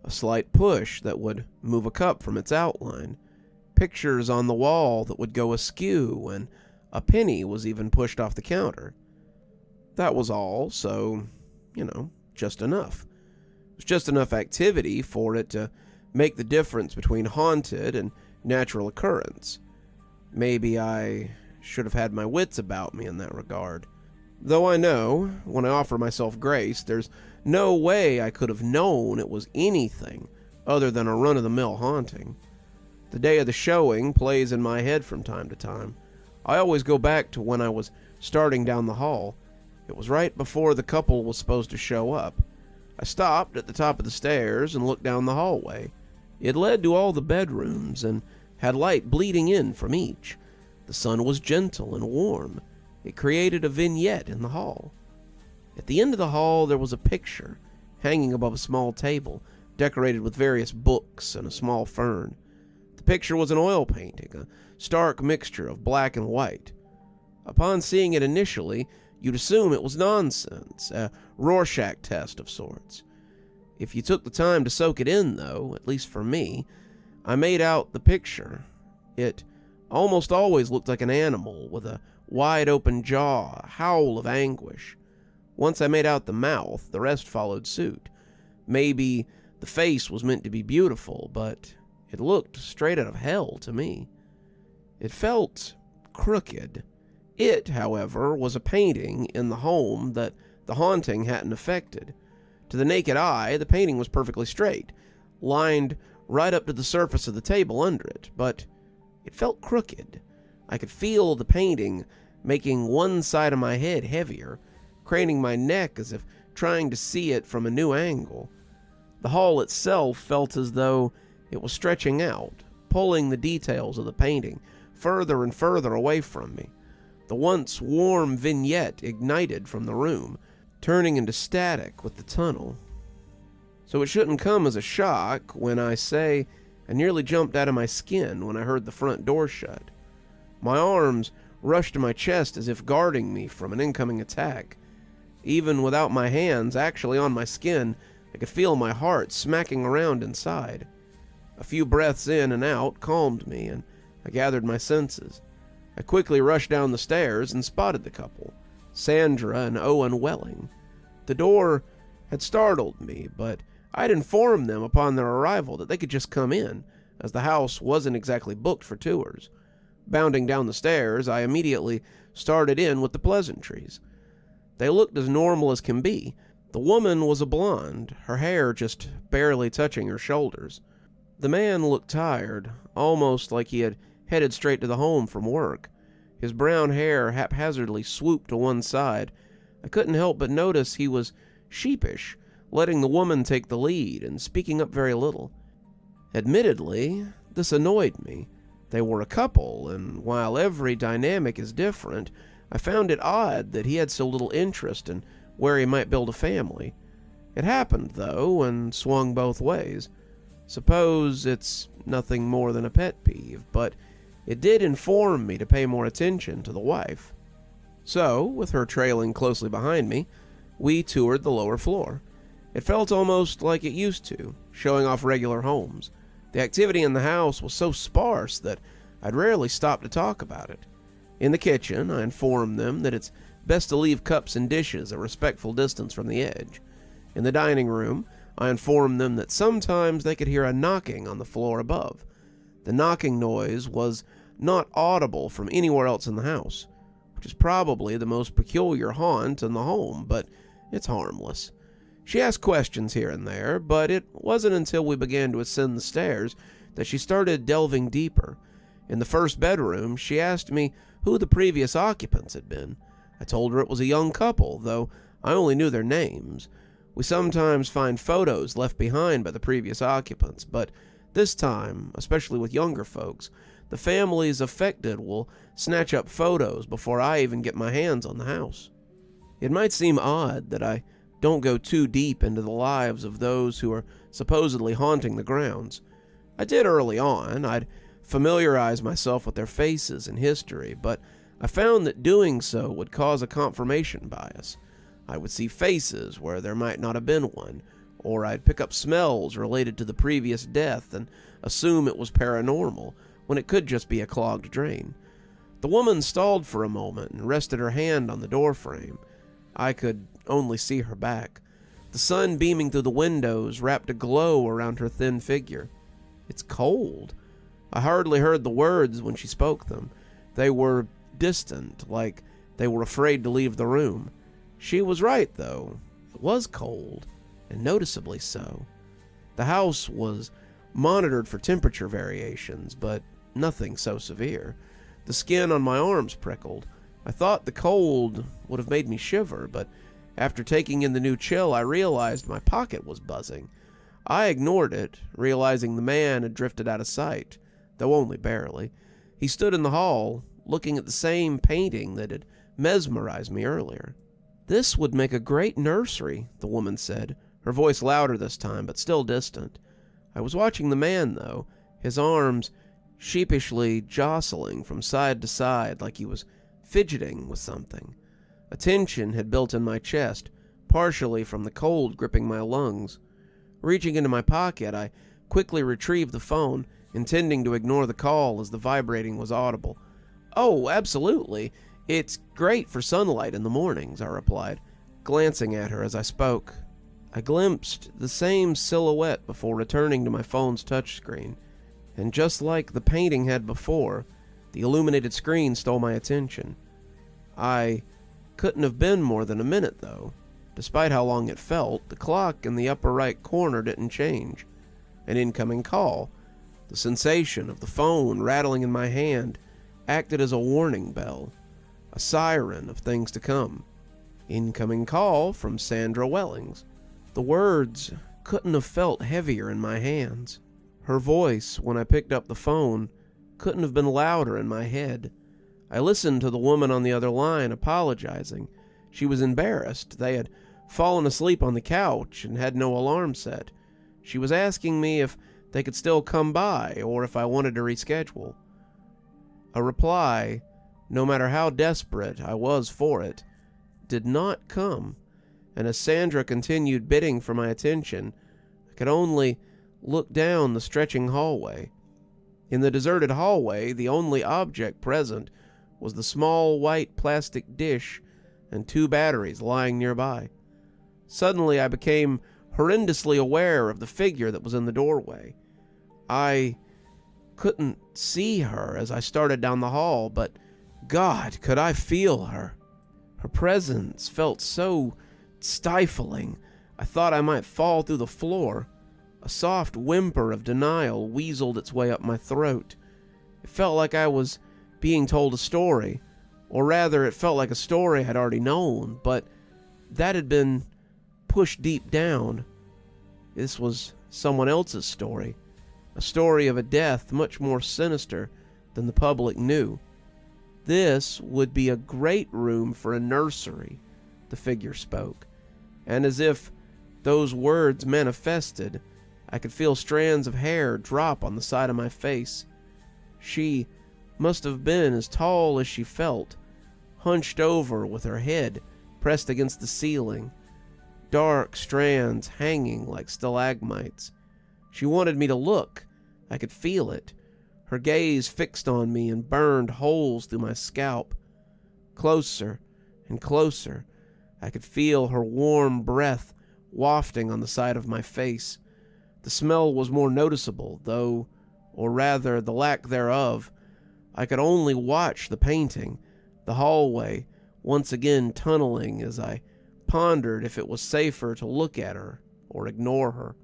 A slight push that would move a cup from its outline. Pictures on the wall that would go askew, and a penny was even pushed off the counter. That was all, so, just enough. It was just enough activity for it to make the difference between haunted and natural occurrence. Maybe I should have had my wits about me in that regard. Though I know, when I offer myself grace, there's no way I could have known it was anything other than a run-of-the-mill haunting. The day of the showing plays in my head from time to time. I always go back to when I was starting down the hall. It was right before the couple was supposed to show up. I stopped at the top of the stairs and looked down the hallway. It led to all the bedrooms and had light bleeding in from each. The sun was gentle and warm. It created a vignette in the hall. At the end of the hall there was a picture hanging above a small table, decorated with various books and a small fern. The picture was an oil painting, a stark mixture of black and white. Upon seeing it initially, you'd assume it was nonsense, a Rorschach test of sorts. If you took the time to soak it in, though, at least for me, I made out the picture. It almost always looked like an animal with a wide-open jaw, a howl of anguish. Once I made out the mouth, the rest followed suit. Maybe the face was meant to be beautiful, but it looked straight out of hell to me. It felt crooked. It, however, was a painting in the home that the haunting hadn't affected. To the naked eye, the painting was perfectly straight, lined right up to the surface of the table under it, but it felt crooked. I could feel the painting making one side of my head heavier, craning my neck as if trying to see it from a new angle. The hall itself felt as though it was stretching out, pulling the details of the painting further and further away from me. The once warm vignette ignited from the room, turning into static with the tunnel. So it shouldn't come as a shock when I say I nearly jumped out of my skin when I heard the front door shut. My arms rushed to my chest as if guarding me from an incoming attack. Even without my hands actually on my skin, I could feel my heart smacking around inside. A few breaths in and out calmed me, and I gathered my senses. I quickly rushed down the stairs and spotted the couple, Sandra and Owen Welling. The door had startled me, but I'd informed them upon their arrival that they could just come in, as the house wasn't exactly booked for tours. Bounding down the stairs, I immediately started in with the pleasantries. They looked as normal as can be. The woman was a blonde, her hair just barely touching her shoulders. The man looked tired, almost like he had headed straight to the home from work. His brown hair haphazardly swooped to one side. I couldn't help but notice he was sheepish, letting the woman take the lead and speaking up very little. Admittedly, this annoyed me. They were a couple, and while every dynamic is different, I found it odd that he had so little interest in where he might build a family. It happened, though, and swung both ways. Suppose it's nothing more than a pet peeve, but it did inform me to pay more attention to the wife. So, with her trailing closely behind me, we toured the lower floor. It felt almost like it used to, showing off regular homes. The activity in the house was so sparse that I'd rarely stop to talk about it. In the kitchen, I informed them that it's best to leave cups and dishes a respectful distance from the edge. In the dining room, I informed them that sometimes they could hear a knocking on the floor above. The knocking noise was not audible from anywhere else in the house, which is probably the most peculiar haunt in the home, but it's harmless. She asked questions here and there, but it wasn't until we began to ascend the stairs that she started delving deeper. In the first bedroom, she asked me who the previous occupants had been. I told her it was a young couple, though I only knew their names. We sometimes find photos left behind by the previous occupants, but this time, especially with younger folks, the families affected will snatch up photos before I even get my hands on the house. It might seem odd that I don't go too deep into the lives of those who are supposedly haunting the grounds. I did early on. I'd familiarize myself with their faces and history, but I found that doing so would cause a confirmation bias. I would see faces where there might not have been one, or I'd pick up smells related to the previous death and assume it was paranormal, when it could just be a clogged drain. The woman stalled for a moment and rested her hand on the doorframe. I could only see her back. The sun beaming through the windows wrapped a glow around her thin figure. "It's cold." I hardly heard the words when she spoke them. They were distant, like they were afraid to leave the room. She was right, though. It was cold, and noticeably so. The house was monitored for temperature variations, but nothing so severe. The skin on my arms prickled. I thought the cold would have made me shiver, but after taking in the new chill, I realized my pocket was buzzing. I ignored it, realizing the man had drifted out of sight, though only barely. He stood in the hall, looking at the same painting that had mesmerized me earlier. "This would make a great nursery," the woman said, her voice louder this time, but still distant. I was watching the man, though, his arms sheepishly jostling from side to side like he was fidgeting with something. A tension had built in my chest, partially from the cold gripping my lungs. Reaching into my pocket, I quickly retrieved the phone, intending to ignore the call as the vibrating was audible. "Oh, absolutely. It's great for sunlight in the mornings," I replied, glancing at her as I spoke. I glimpsed the same silhouette before returning to my phone's touchscreen, and just like the painting had before, the illuminated screen stole my attention. I couldn't have been more than a minute, though. Despite how long it felt, the clock in the upper right corner didn't change. An incoming call. The sensation of the phone rattling in my hand acted as a warning bell, a siren of things to come. Incoming call from Sandra Wellings. The words couldn't have felt heavier in my hands. Her voice, when I picked up the phone, couldn't have been louder in my head. I listened to the woman on the other line apologizing. She was embarrassed. They had fallen asleep on the couch and had no alarm set. She was asking me if they could still come by or if I wanted to reschedule. A reply, no matter how desperate I was for it, did not come, and as Sandra continued bidding for my attention, I could only look down the stretching hallway. In the deserted hallway, the only object present was the small white plastic dish and 2 batteries lying nearby. Suddenly, I became horrendously aware of the figure that was in the doorway. I couldn't see her as I started down the hall, but God, could I feel her. Her presence felt so stifling, I thought I might fall through the floor. A soft whimper of denial weaseled its way up my throat. It felt like I was being told a story, or rather, it felt like a story I'd already known, but that had been pushed deep down. This was someone else's story, a story of a death much more sinister than the public knew. This would be a great room for a nursery, the figure spoke, and as if those words manifested, I could feel strands of hair drop on the side of my face. She must have been as tall as she felt, hunched over with her head pressed against the ceiling, dark strands hanging like stalagmites. She wanted me to look. I could feel it. Her gaze fixed on me and burned holes through my scalp. Closer and closer, I could feel her warm breath wafting on the side of my face. The smell was more noticeable, though, or rather the lack thereof. I could only watch the painting, the hallway, once again tunneling as I pondered if it was safer to look at her or ignore her.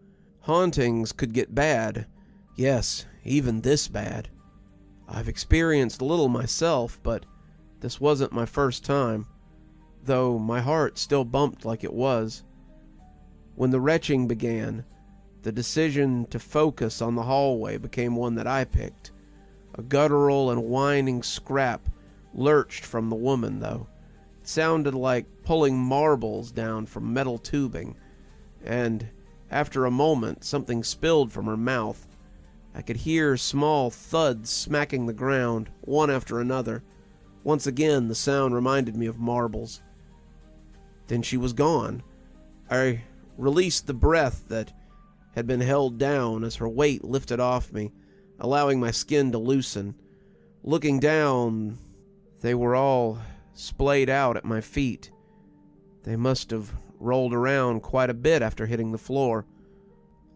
Hauntings could get bad. Yes, even this bad. I've experienced little myself, but this wasn't my first time, though my heart still bumped like it was. When the retching began, the decision to focus on the hallway became one that I picked. A guttural and whining scrap lurched from the woman, though. It sounded like pulling marbles down from metal tubing, and after a moment something spilled from her mouth. I could hear small thuds smacking the ground, one after another. Once again the sound reminded me of marbles. Then she was gone. I released the breath that had been held down as her weight lifted off me, allowing my skin to loosen. Looking down, they were all splayed out at my feet. They must have rolled around quite a bit after hitting the floor.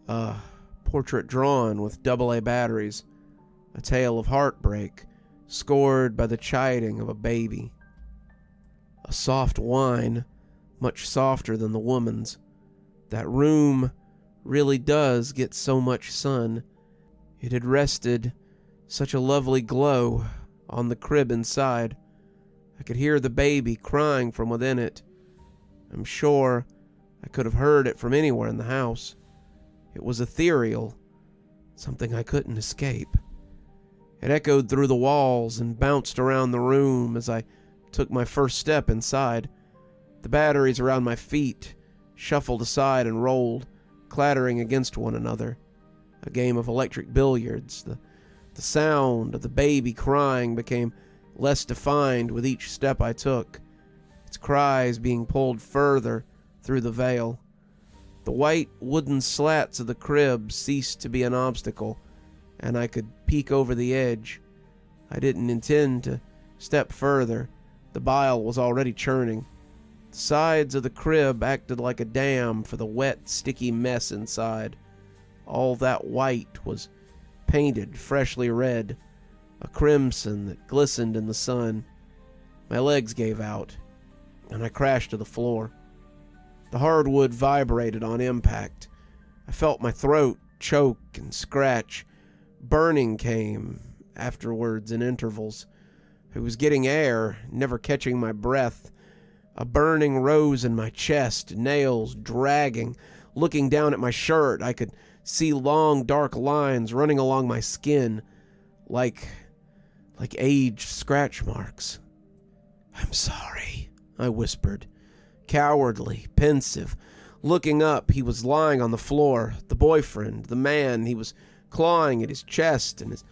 A portrait drawn with AA batteries, a tale of heartbreak, scored by the chiding of a baby. A soft whine, much softer than the woman's. That room really does get so much sun. It had rested such a lovely glow on the crib inside. I could hear the baby crying from within it. I'm sure I could have heard it from anywhere in the house. It was ethereal, something I couldn't escape. It echoed through the walls and bounced around the room as I took my first step inside. The batteries around my feet shuffled aside and rolled, clattering against one another. A game of electric billiards. The sound of the baby crying became less defined with each step I took, its cries being pulled further through the veil. The white wooden slats of the crib ceased to be an obstacle, and I could peek over the edge. I didn't intend to step further. The bile was already churning. The sides of the crib acted like a dam for the wet, sticky mess inside. All that white was painted freshly red, a crimson that glistened in the sun. My legs gave out, and I crashed to the floor. The hardwood vibrated on impact. I felt my throat choke and scratch. Burning came afterwards in intervals. I was getting air, never catching my breath. A burning rose in my chest, nails dragging. Looking down at my shirt, I could see long dark lines running along my skin, like aged scratch marks. "I'm sorry," I whispered, cowardly, pensive. Looking up, he was lying on the floor, the boyfriend, the man. He was clawing at his chest, and his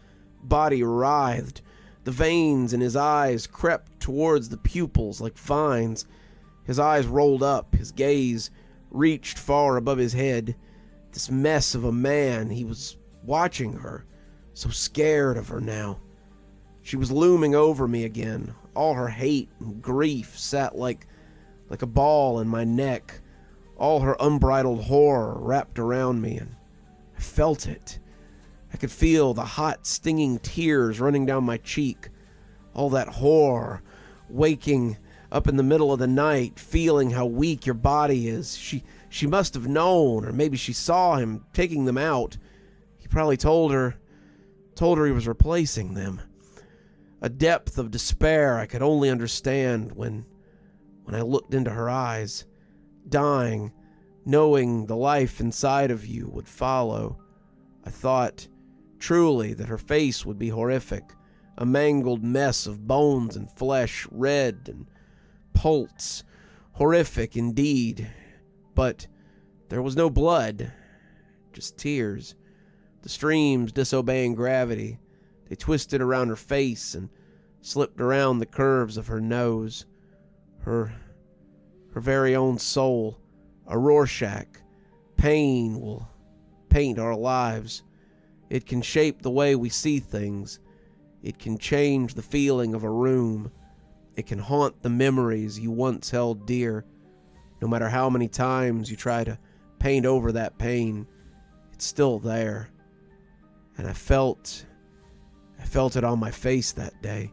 body writhed. The veins in his eyes crept towards the pupils like vines. His eyes rolled up, his gaze reached far above his head. This mess of a man, he was watching her, so scared of her now. She was looming over me again. All her hate and grief sat like a ball in my neck. All her unbridled horror wrapped around me, and I felt it. I could feel the hot, stinging tears running down my cheek. All that horror, waking up in the middle of the night, feeling how weak your body is. She must have known, or maybe she saw him taking them out. He probably told her Told her he was replacing them. A depth of despair I could only understand when I looked into her eyes, dying, knowing the life inside of you would follow. I thought, truly, that her face would be horrific, a mangled mess of bones and flesh, red and pulse. Horrific indeed, but there was no blood, just tears. The streams disobeying gravity. They twisted around her face and slipped around the curves of her nose. Her very own soul, a Rorschach. Pain will paint our lives. It can shape the way we see things. It can change the feeling of a room. It can haunt the memories you once held dear. No matter how many times you try to paint over that pain, it's still there. And I felt it on my face that day,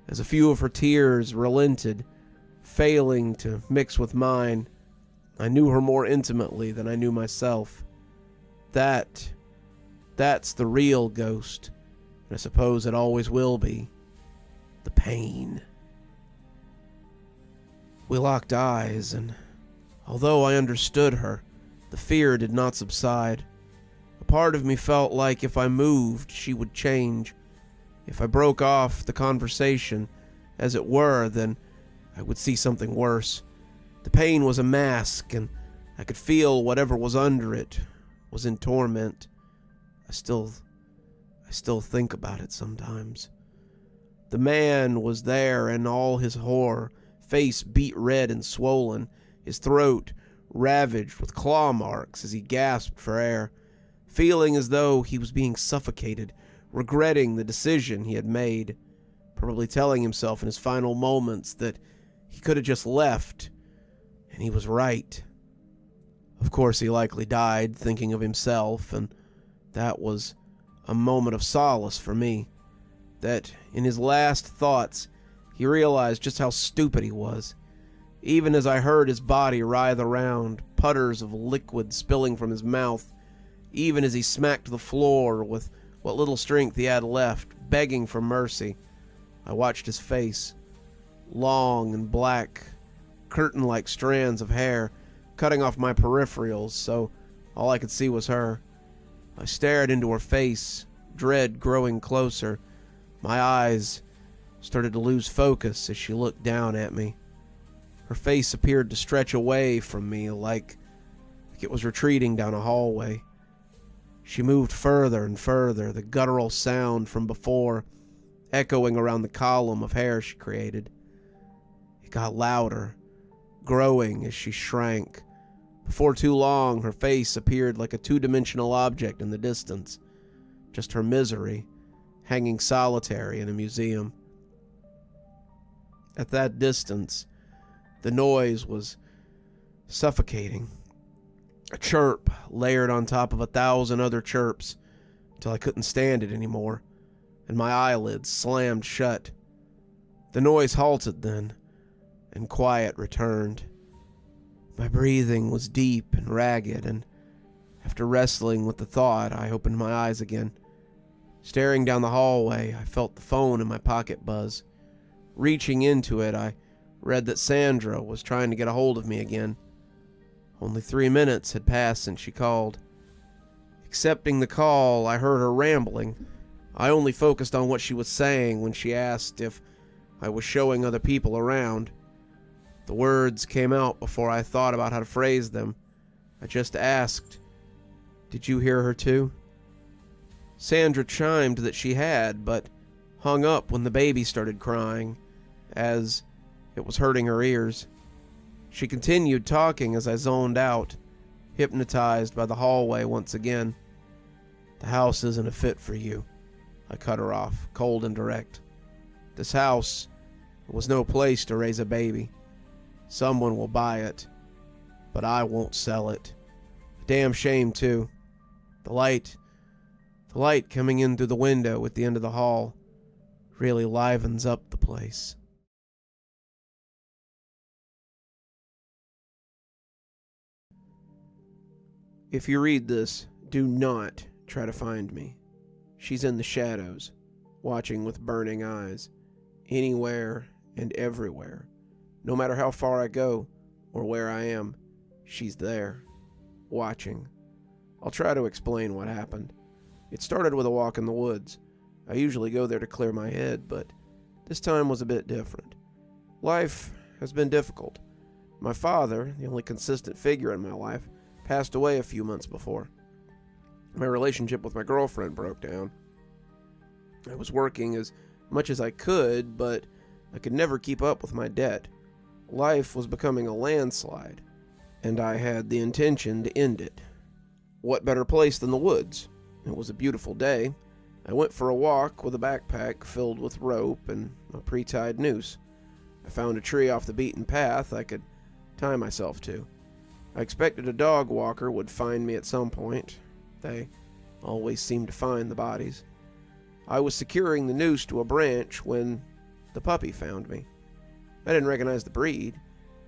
as a few of her tears relented, failing to mix with mine. I knew her more intimately than I knew myself. That's the real ghost, and I suppose it always will be. The pain. We locked eyes, and although I understood her, the fear did not subside. A part of me felt like if I moved, she would change. If I broke off the conversation, as it were, then I would see something worse. The pain was a mask, and I could feel whatever was under it was in torment. I still think about it sometimes. The man was there in all his horror, face beet red and swollen, his throat ravaged with claw marks as he gasped for air, feeling as though he was being suffocated, regretting the decision he had made, probably telling himself in his final moments that he could have just left, and he was right. Of course, he likely died thinking of himself, and that was a moment of solace for me, that in his last thoughts he realized just how stupid he was. Even as I heard his body writhe around, pudders of liquid spilling from his mouth, even as he smacked the floor with what little strength he had left, begging for mercy, I watched his face, long and black, curtain-like strands of hair cutting off my peripherals, so all I could see was her. I stared into her face, dread growing closer. My eyes started to lose focus as she looked down at me. Her face appeared to stretch away from me like it was retreating down a hallway. She moved further and further, the guttural sound from before echoing around the column of hair she created. It got louder, growing as she shrank. Before too long, her face appeared like a two-dimensional object in the distance, just her misery, hanging solitary in a museum. At that distance, the noise was suffocating. A chirp layered on top of 1,000 other chirps until I couldn't stand it anymore, and my eyelids slammed shut. The noise halted then, and quiet returned. My breathing was deep and ragged, and after wrestling with the thought, I opened my eyes again. Staring down the hallway, I felt the phone in my pocket buzz. Reaching into it, I read that Sandra was trying to get a hold of me again. Only 3 minutes had passed since she called. Accepting the call, I heard her rambling. I only focused on what she was saying when she asked if I was showing other people around. The words came out before I thought about how to phrase them. I just asked, "Did you hear her too?" Sandra chimed that she had, but hung up when the baby started crying, as it was hurting her ears. She continued talking as I zoned out, hypnotized by the hallway once again. "The house isn't a fit for you," I cut her off, cold and direct. "This house was no place to raise a baby. Someone will buy it, but I won't sell it. A damn shame, too. The light coming in through the window at the end of the hall really livens up the place." If you read this, do not try to find me. She's in the shadows, watching with burning eyes, anywhere and everywhere. No matter how far I go or where I am, she's there, watching. I'll try to explain what happened. It started with a walk in the woods. I usually go there to clear my head, but this time was a bit different. Life has been difficult. My father, the only consistent figure in my life, passed away a few months before. My relationship with my girlfriend broke down. I was working as much as I could, but I could never keep up with my debt. Life was becoming a landslide, and I had the intention to end it. What better place than the woods? It was a beautiful day. I went for a walk with a backpack filled with rope and a pre-tied noose. I found a tree off the beaten path I could tie myself to. I expected a dog walker would find me at some point. They always seem to find the bodies. I was securing the noose to a branch when the puppy found me. I didn't recognize the breed.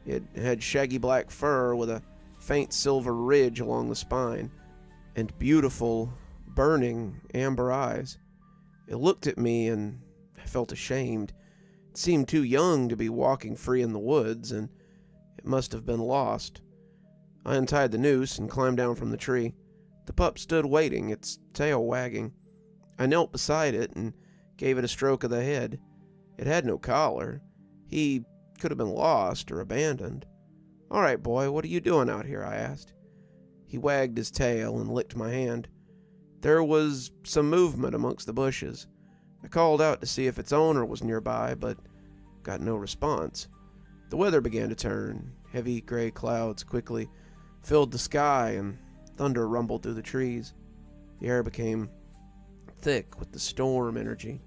It had shaggy black fur with a faint silver ridge along the spine and beautiful, burning amber eyes. It looked at me and I felt ashamed. It seemed too young to be walking free in the woods, and it must have been lost. I untied the noose and climbed down from the tree. The pup stood waiting, its tail wagging. I knelt beside it and gave it a stroke of the head. It had no collar. He could have been lost or abandoned. "All right, boy, what are you doing out here?" I asked. He wagged his tail and licked my hand. There was some movement amongst the bushes. I called out to see if its owner was nearby, but got no response. The weather began to turn. Heavy gray clouds quickly filled the sky, and thunder rumbled through the trees. The air became thick with the storm energy.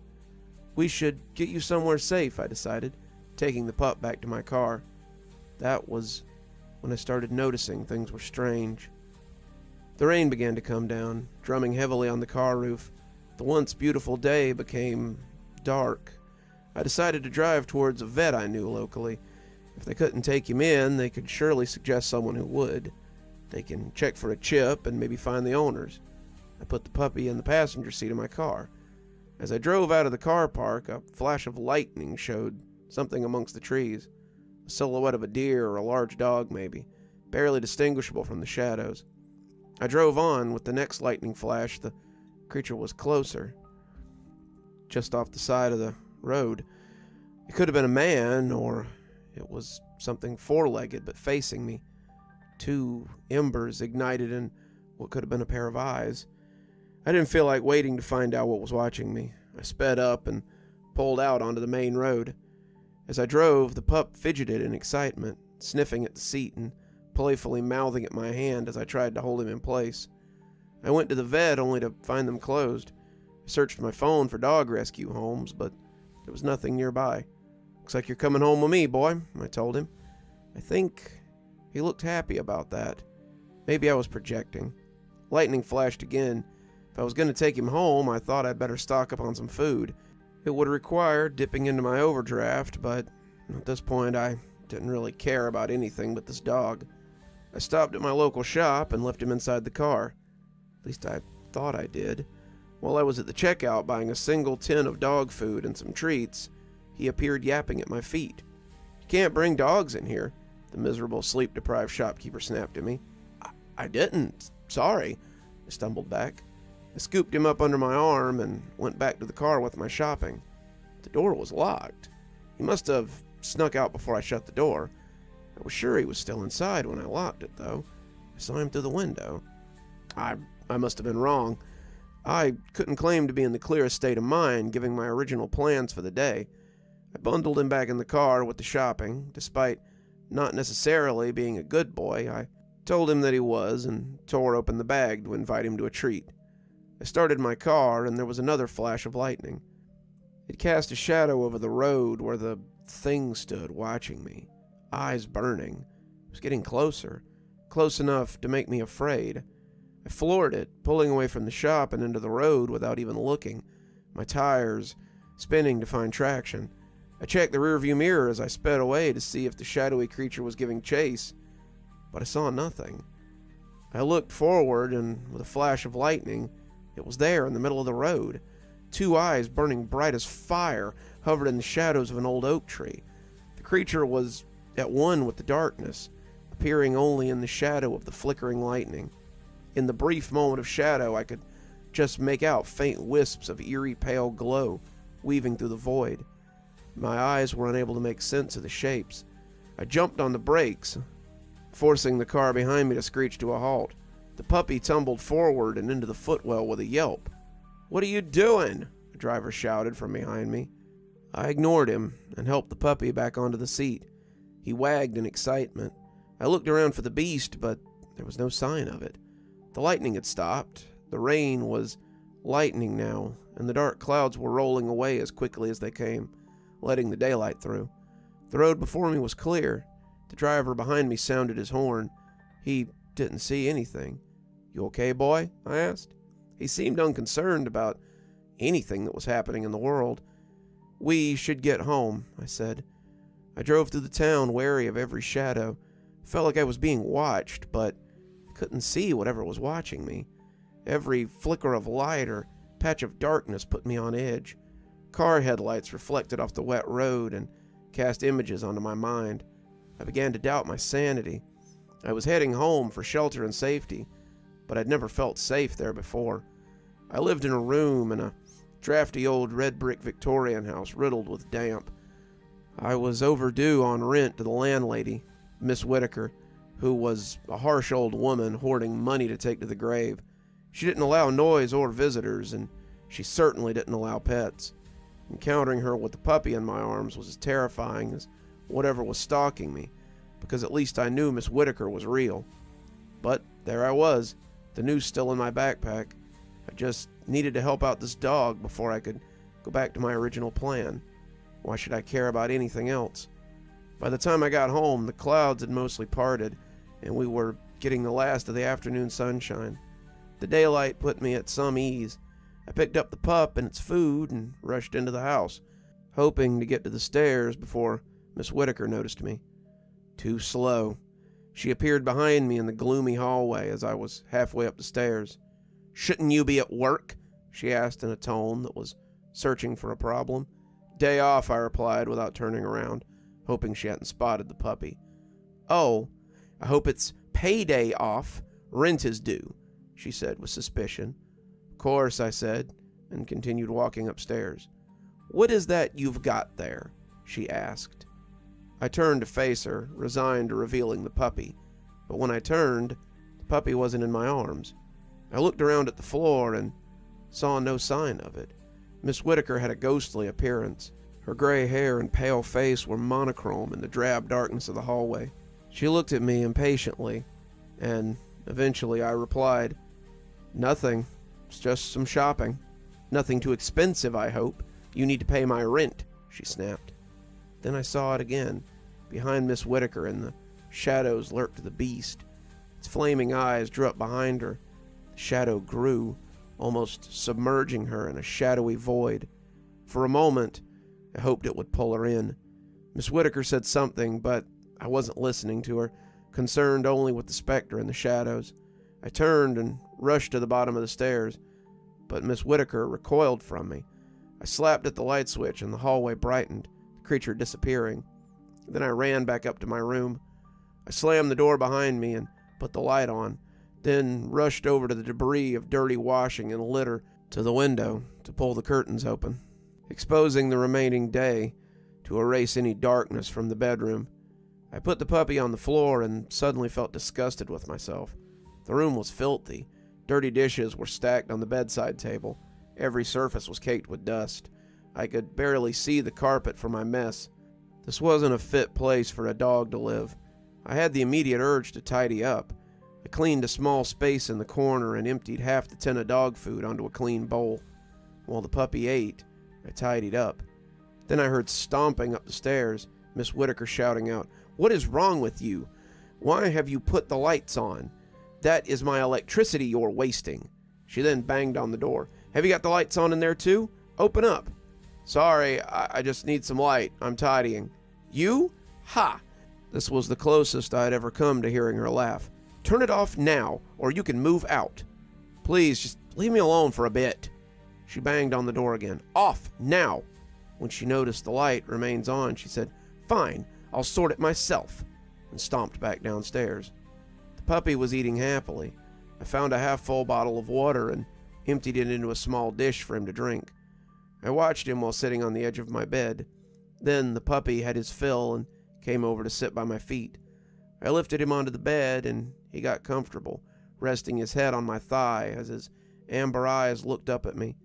"We should get you somewhere safe," I decided, taking the pup back to my car. That was when I started noticing things were strange. The rain began to come down, drumming heavily on the car roof. The once beautiful day became dark. I decided to drive towards a vet I knew locally. If they couldn't take him in, they could surely suggest someone who would. They can check for a chip and maybe find the owners. I put the puppy in the passenger seat of my car. As I drove out of the car park, a flash of lightning showed something amongst the trees. A silhouette of a deer or a large dog, maybe, barely distinguishable from the shadows. I drove on. With the next lightning flash, the creature was closer, just off the side of the road. It could have been a man, or it was something four-legged but facing me. Two embers ignited in what could have been a pair of eyes. I didn't feel like waiting to find out what was watching me. I sped up and pulled out onto the main road. As I drove, the pup fidgeted in excitement, sniffing at the seat and playfully mouthing at my hand as I tried to hold him in place. I went to the vet only to find them closed. I searched my phone for dog rescue homes, but there was nothing nearby. "Looks like you're coming home with me, boy," I told him. I think he looked happy about that. Maybe I was projecting. Lightning flashed again. If I was going to take him home, I thought I'd better stock up on some food. It would require dipping into my overdraft, but at this point I didn't really care about anything but this dog. I stopped at my local shop and left him inside the car. At least I thought I did. While I was at the checkout buying a single tin of dog food and some treats, he appeared yapping at my feet. "You can't bring dogs in here," the miserable sleep-deprived shopkeeper snapped at me. I didn't. Sorry," I stumbled back. I scooped him up under my arm and went back to the car with my shopping. The door was locked. He must have snuck out before I shut the door. I was sure he was still inside when I locked it, though. I saw him through the window. I must have been wrong. I couldn't claim to be in the clearest state of mind, given my original plans for the day. I bundled him back in the car with the shopping. Despite not necessarily being a good boy, I told him that he was, and tore open the bag to invite him to a treat. I started my car, and there was another flash of lightning. It cast a shadow over the road where the thing stood, watching me, eyes burning. It was getting closer, close enough to make me afraid. I floored it, pulling away from the shop and into the road without even looking, my tires spinning to find traction. I checked the rearview mirror as I sped away to see if the shadowy creature was giving chase, but I saw nothing. I looked forward, and with a flash of lightning, It was there in the middle of the road. 2 eyes burning bright as fire hovered in the shadows of an old oak tree. The creature was at one with the darkness, appearing only in the shadow of the flickering lightning. In the brief moment of shadow, I could just make out faint wisps of eerie pale glow weaving through the void. My eyes were unable to make sense of the shapes. I jumped on the brakes, forcing the car behind me to screech to a halt. The puppy tumbled forward and into the footwell with a yelp. "What are you doing?" the driver shouted from behind me. I ignored him and helped the puppy back onto the seat. He wagged in excitement. I looked around for the beast, but there was no sign of it. The lightning had stopped. The rain was lightening now, and the dark clouds were rolling away as quickly as they came, letting the daylight through. The road before me was clear. The driver behind me sounded his horn. He didn't see anything. "You okay, boy?" I asked. He seemed unconcerned about anything that was happening in the world. "We should get home," I said. I drove through the town, wary of every shadow. Felt like I was being watched, but couldn't see whatever was watching me. Every flicker of light or patch of darkness put me on edge. Car headlights reflected off the wet road and cast images onto my mind. I began to doubt my sanity. I was heading home for shelter and safety, but I'd never felt safe there before. I lived in a room in a drafty old red brick Victorian house riddled with damp. I was overdue on rent to the landlady, Miss Whitaker, who was a harsh old woman hoarding money to take to the grave. She didn't allow noise or visitors, and she certainly didn't allow pets. Encountering her with the puppy in my arms was as terrifying as whatever was stalking me, because at least I knew Miss Whitaker was real. But there I was, the noose still in my backpack. I just needed to help out this dog before I could go back to my original plan. Why should I care about anything else? By the time I got home, the clouds had mostly parted, and we were getting the last of the afternoon sunshine. The daylight put me at some ease. I picked up the pup and its food and rushed into the house, hoping to get to the stairs before Miss Whitaker noticed me. Too slow. She appeared behind me in the gloomy hallway as I was halfway up the stairs. "Shouldn't you be at work?" she asked in a tone that was searching for a problem. "Day off," I replied without turning around, hoping she hadn't spotted the puppy. "Oh, I hope it's payday off. Rent is due," she said with suspicion. "Of course," I said, and continued walking upstairs. "What is that you've got there?" she asked. I turned to face her, resigned to revealing the puppy, but when I turned, the puppy wasn't in my arms. I looked around at the floor and saw no sign of it. Miss Whitaker had a ghostly appearance. Her gray hair and pale face were monochrome in the drab darkness of the hallway. She looked at me impatiently, and eventually I replied, "Nothing. It's just some shopping. Nothing too expensive, I hope. You need to pay my rent," she snapped. Then I saw it again. Behind Miss Whitaker in the shadows lurked the beast. Its flaming eyes drew up behind her. The shadow grew, almost submerging her in a shadowy void. For a moment, I hoped it would pull her in. Miss Whitaker said something, but I wasn't listening to her, concerned only with the specter in the shadows. I turned and rushed to the bottom of the stairs, but Miss Whitaker recoiled from me. I slapped at the light switch and the hallway brightened, the creature disappearing. Then I ran back up to my room. I slammed the door behind me and put the light on, then rushed over to the debris of dirty washing and litter to the window to pull the curtains open, exposing the remaining day to erase any darkness from the bedroom. I put the puppy on the floor and suddenly felt disgusted with myself. The room was filthy. Dirty dishes were stacked on the bedside table. Every surface was caked with dust. I could barely see the carpet for my mess. This wasn't a fit place for a dog to live. I had the immediate urge to tidy up. I cleaned a small space in the corner and emptied half the tin of dog food onto a clean bowl. While the puppy ate, I tidied up. Then I heard stomping up the stairs, Miss Whitaker shouting out, "What is wrong with you? Why have you put the lights on? That is my electricity you're wasting." She then banged on the door. "Have you got the lights on in there too? Open up." "Sorry, I just need some light. I'm tidying." "You? Ha!" This was the closest I had ever come to hearing her laugh. "Turn it off now, or you can move out." "Please, just leave me alone for a bit." She banged on the door again. "Off, now." When she noticed the light remains on, she said, "Fine, I'll sort it myself," and stomped back downstairs. The puppy was eating happily. I found a half-full bottle of water and emptied it into a small dish for him to drink. I watched him while sitting on the edge of my bed. Then the puppy had his fill and came over to sit by my feet. I lifted him onto the bed, and he got comfortable, resting his head on my thigh as his amber eyes looked up at me.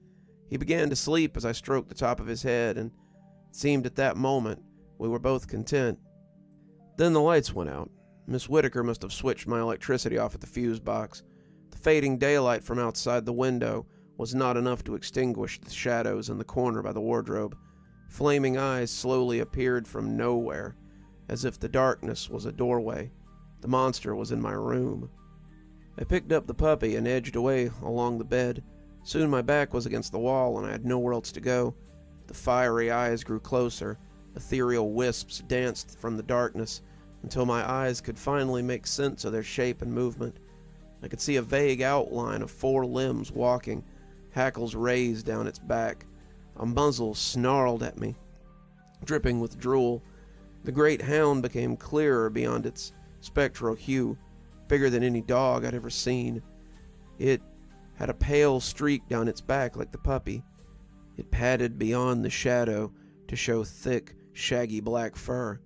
He began to sleep as I stroked the top of his head, and it seemed at that moment we were both content. Then the lights went out. Miss Whitaker must have switched my electricity off at the fuse box. The fading daylight from outside the window was not enough to extinguish the shadows in the corner by the wardrobe. Flaming eyes slowly appeared from nowhere, as if the darkness was a doorway. The monster was in my room. I picked up the puppy and edged away along the bed. Soon my back was against the wall and I had nowhere else to go. The fiery eyes grew closer. Ethereal wisps danced from the darkness until my eyes could finally make sense of their shape and movement. I could see a vague outline of 4 limbs walking, hackles raised down its back. A muzzle snarled at me, dripping with drool. The great hound became clearer beyond its spectral hue, bigger than any dog I'd ever seen. It had a pale streak down its back like the puppy. It padded beyond the shadow to show thick, shaggy black fur.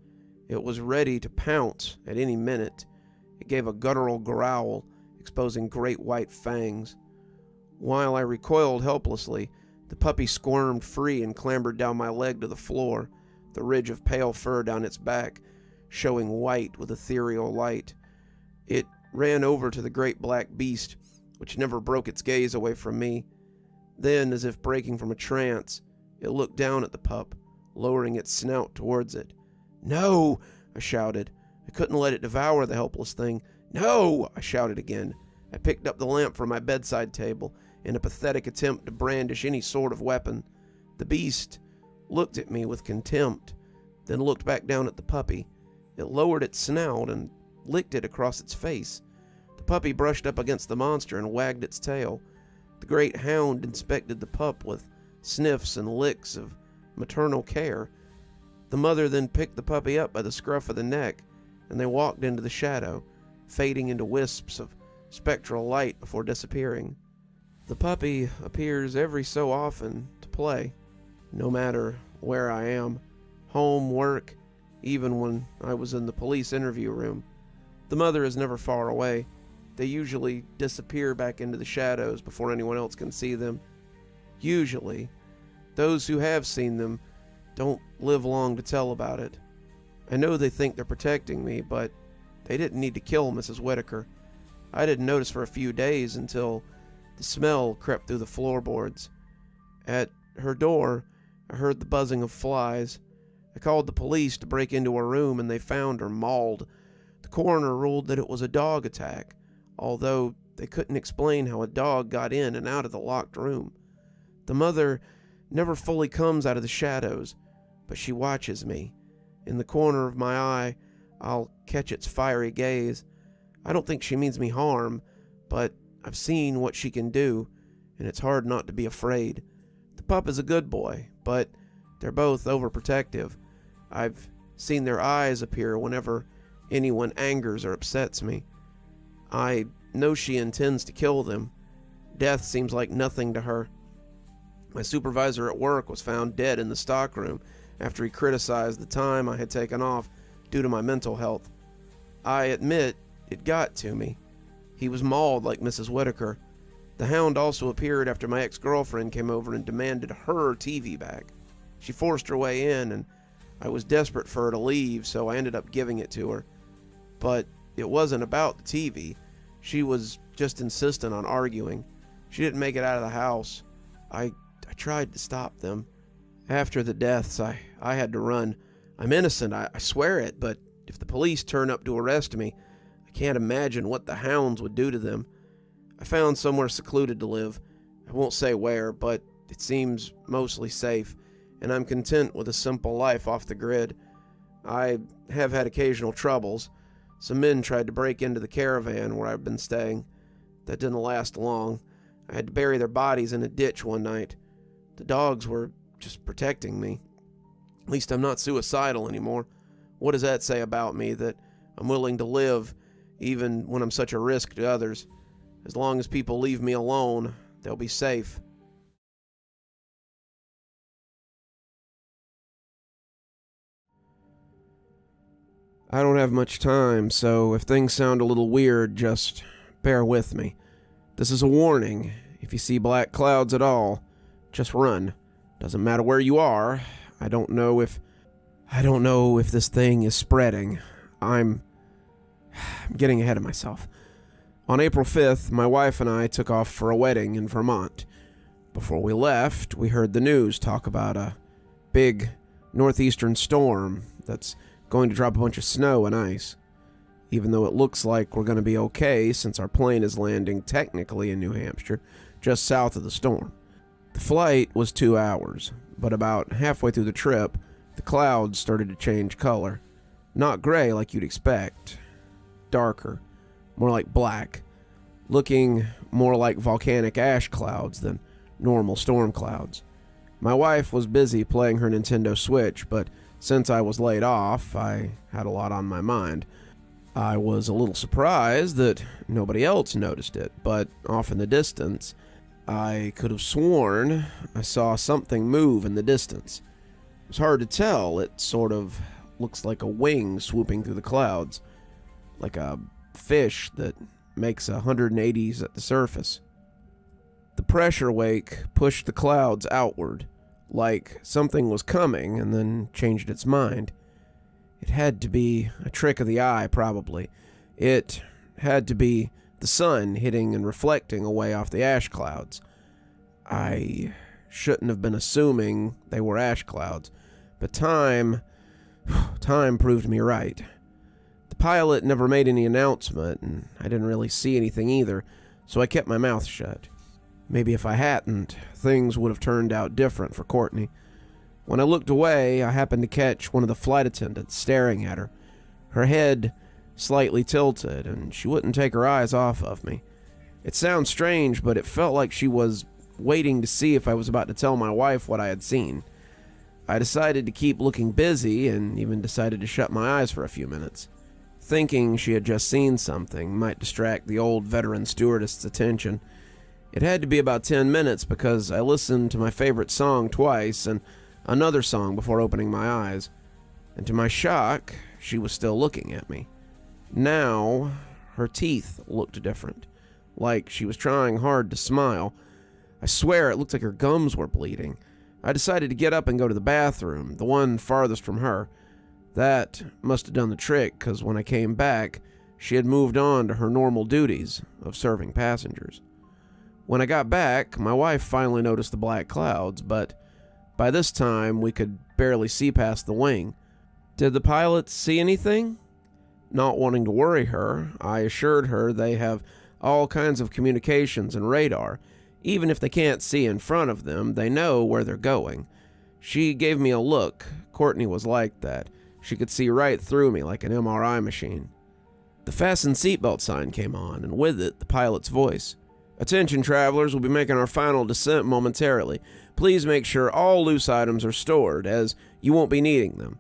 It was ready to pounce at any minute. It gave a guttural growl, exposing great white fangs. While I recoiled helplessly, the puppy squirmed free and clambered down my leg to the floor, the ridge of pale fur down its back showing white with ethereal light. It ran over to the great black beast, which never broke its gaze away from me. Then, as if breaking from a trance, it looked down at the pup, lowering its snout towards it. "No!" I shouted. I couldn't let it devour the helpless thing. "No!" I shouted again. I picked up the lamp from my bedside table in a pathetic attempt to brandish any sort of weapon. The beast looked at me with contempt, then looked back down at the puppy. It lowered its snout and licked it across its face. The puppy brushed up against the monster and wagged its tail. The great hound inspected the pup with sniffs and licks of maternal care. The mother then picked the puppy up by the scruff of the neck, and they walked into the shadow, fading into wisps of spectral light before disappearing. The puppy appears every so often to play, no matter where I am, home, work, even when I was in the police interview room. The mother is never far away. They usually disappear back into the shadows before anyone else can see them. Usually, those who have seen them don't live long to tell about it. I know they think they're protecting me, but they didn't need to kill Mrs. Whitaker. I didn't notice for a few days until the smell crept through the floorboards. At her door, I heard the buzzing of flies. I called the police to break into her room, and they found her mauled. The coroner ruled that it was a dog attack, although they couldn't explain how a dog got in and out of the locked room. The mother never fully comes out of the shadows, but she watches me. In the corner of my eye, I'll catch its fiery gaze. I don't think she means me harm, but I've seen what she can do, and it's hard not to be afraid. The pup is a good boy, but they're both overprotective. I've seen their eyes appear whenever anyone angers or upsets me. I know she intends to kill them. Death seems like nothing to her. My supervisor at work was found dead in the stockroom after he criticized the time I had taken off due to my mental health. I admit it got to me. He was mauled like Mrs. Whitaker. The hound also appeared after my ex-girlfriend came over and demanded her TV back. She forced her way in, and I was desperate for her to leave, so I ended up giving it to her. But it wasn't about the TV. She was just insistent on arguing. She didn't make it out of the house. I tried to stop them. After the deaths, I had to run. I'm innocent, I swear it, but if the police turn up to arrest me, I can't imagine what the hounds would do to them. I found somewhere secluded to live. I won't say where, but it seems mostly safe, and I'm content with a simple life off the grid. I have had occasional troubles. Some men tried to break into the caravan where I've been staying. That didn't last long. I had to bury their bodies in a ditch one night. The dogs were just protecting me. At least I'm not suicidal anymore. What does that say about me, that I'm willing to live even when I'm such a risk to others? As long as people leave me alone, they'll be safe. I don't have much time, so if things sound a little weird, just bear with me. This is a warning. If you see black clouds at all, just run. Doesn't matter where you are. I don't know if this thing is spreading. I'm getting ahead of myself. On April 5th, my wife and I took off for a wedding in Vermont. Before we left, we heard the news talk about a big northeastern storm that's going to drop a bunch of snow and ice. Even though it looks like we're going to be okay since our plane is landing technically in New Hampshire, just south of the storm. The flight was 2 hours, but about halfway through the trip, the clouds started to change color. Not gray like you'd expect. Darker. More like black. Looking more like volcanic ash clouds than normal storm clouds. My wife was busy playing her Nintendo Switch, but since I was laid off, I had a lot on my mind. I was a little surprised that nobody else noticed it, but off in the distance, I could have sworn I saw something move in the distance. It was hard to tell. It sort of looks like a wing swooping through the clouds, like a fish that makes 180s at the surface. The pressure wake pushed the clouds outward, like something was coming and then changed its mind. It had to be a trick of the eye, probably. It had to be the sun hitting and reflecting away off the ash clouds. I shouldn't have been assuming they were ash clouds, but time proved me right. The pilot never made any announcement, and I didn't really see anything either, so I kept my mouth shut. Maybe if I hadn't, things would have turned out different for Courtney. When I looked away, I happened to catch one of the flight attendants staring at her. Her head slightly tilted, and she wouldn't take her eyes off of me. It sounds strange, but it felt like she was waiting to see if I was about to tell my wife what I had seen. I decided to keep looking busy, and even decided to shut my eyes for a few minutes. Thinking she had just seen something might distract the old veteran stewardess's attention. It had to be about 10 minutes because I listened to my favorite song twice and another song before opening my eyes. And to my shock, she was still looking at me. Now, her teeth looked different, like she was trying hard to smile. I swear it looked like her gums were bleeding. I decided to get up and go to the bathroom, the one farthest from her. That must have done the trick, because when I came back, she had moved on to her normal duties of serving passengers. When I got back, my wife finally noticed the black clouds, but by this time we could barely see past the wing. Did the pilots see anything? Not wanting to worry her, I assured her they have all kinds of communications and radar. Even if they can't see in front of them, they know where they're going. She gave me a look. Courtney was like that. She could see right through me like an MRI machine. The fasten seatbelt sign came on, and with it, the pilot's voice. Attention travelers, we'll be making our final descent momentarily. Please make sure all loose items are stored, as you won't be needing them.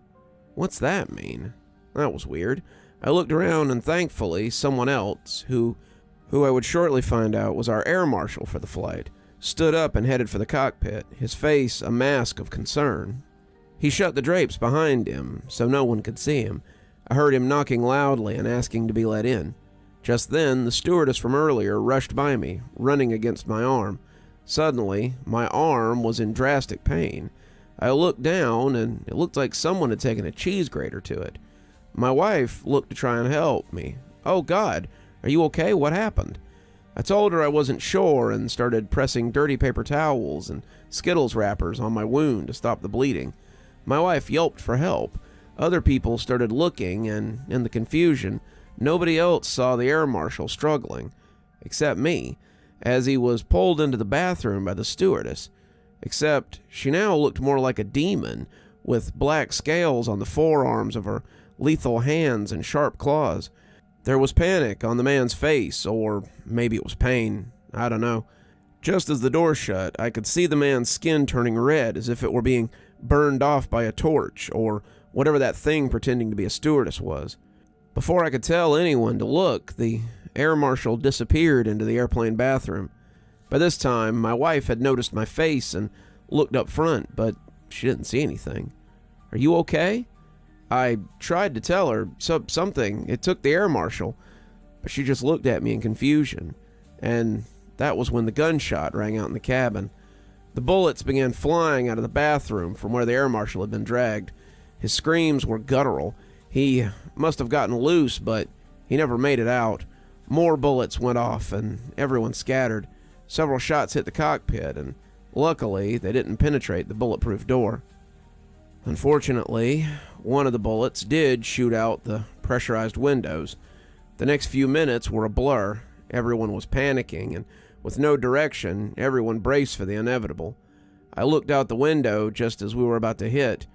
What's that mean? That was weird. I looked around, and thankfully, someone else, who I would shortly find out was our air marshal for the flight, stood up and headed for the cockpit, his face a mask of concern. He shut the drapes behind him, so no one could see him. I heard him knocking loudly and asking to be let in. Just then, the stewardess from earlier rushed by me, running against my arm. Suddenly, my arm was in drastic pain. I looked down, and it looked like someone had taken a cheese grater to it. My wife looked to try and help me. "Oh, God, are you okay? What happened?" I told her I wasn't sure and started pressing dirty paper towels and Skittles wrappers on my wound to stop the bleeding. My wife yelped for help. Other people started looking, and in the confusion, nobody else saw the air marshal struggling, except me, as he was pulled into the bathroom by the stewardess. Except she now looked more like a demon, with black scales on the forearms of her lethal hands and sharp claws. There was panic on the man's face, or maybe it was pain. I don't know. Just as the door shut, I could see the man's skin turning red as if it were being burned off by a torch or whatever that thing pretending to be a stewardess was. Before I could tell anyone to look, the air marshal disappeared into the airplane bathroom. By this time, my wife had noticed my face and looked up front, but she didn't see anything. "Are you okay?" I tried to tell her something. It took the air marshal, but she just looked at me in confusion. And that was when the gunshot rang out in the cabin. The bullets began flying out of the bathroom from where the air marshal had been dragged. His screams were guttural. He must have gotten loose, but he never made it out. More bullets went off, and everyone scattered. Several shots hit the cockpit, and luckily they didn't penetrate the bulletproof door. Unfortunately, one of the bullets did shoot out the pressurized windows. The next few minutes were a blur. Everyone was panicking, and with no direction, everyone braced for the inevitable. I looked out the window just as we were about to hit.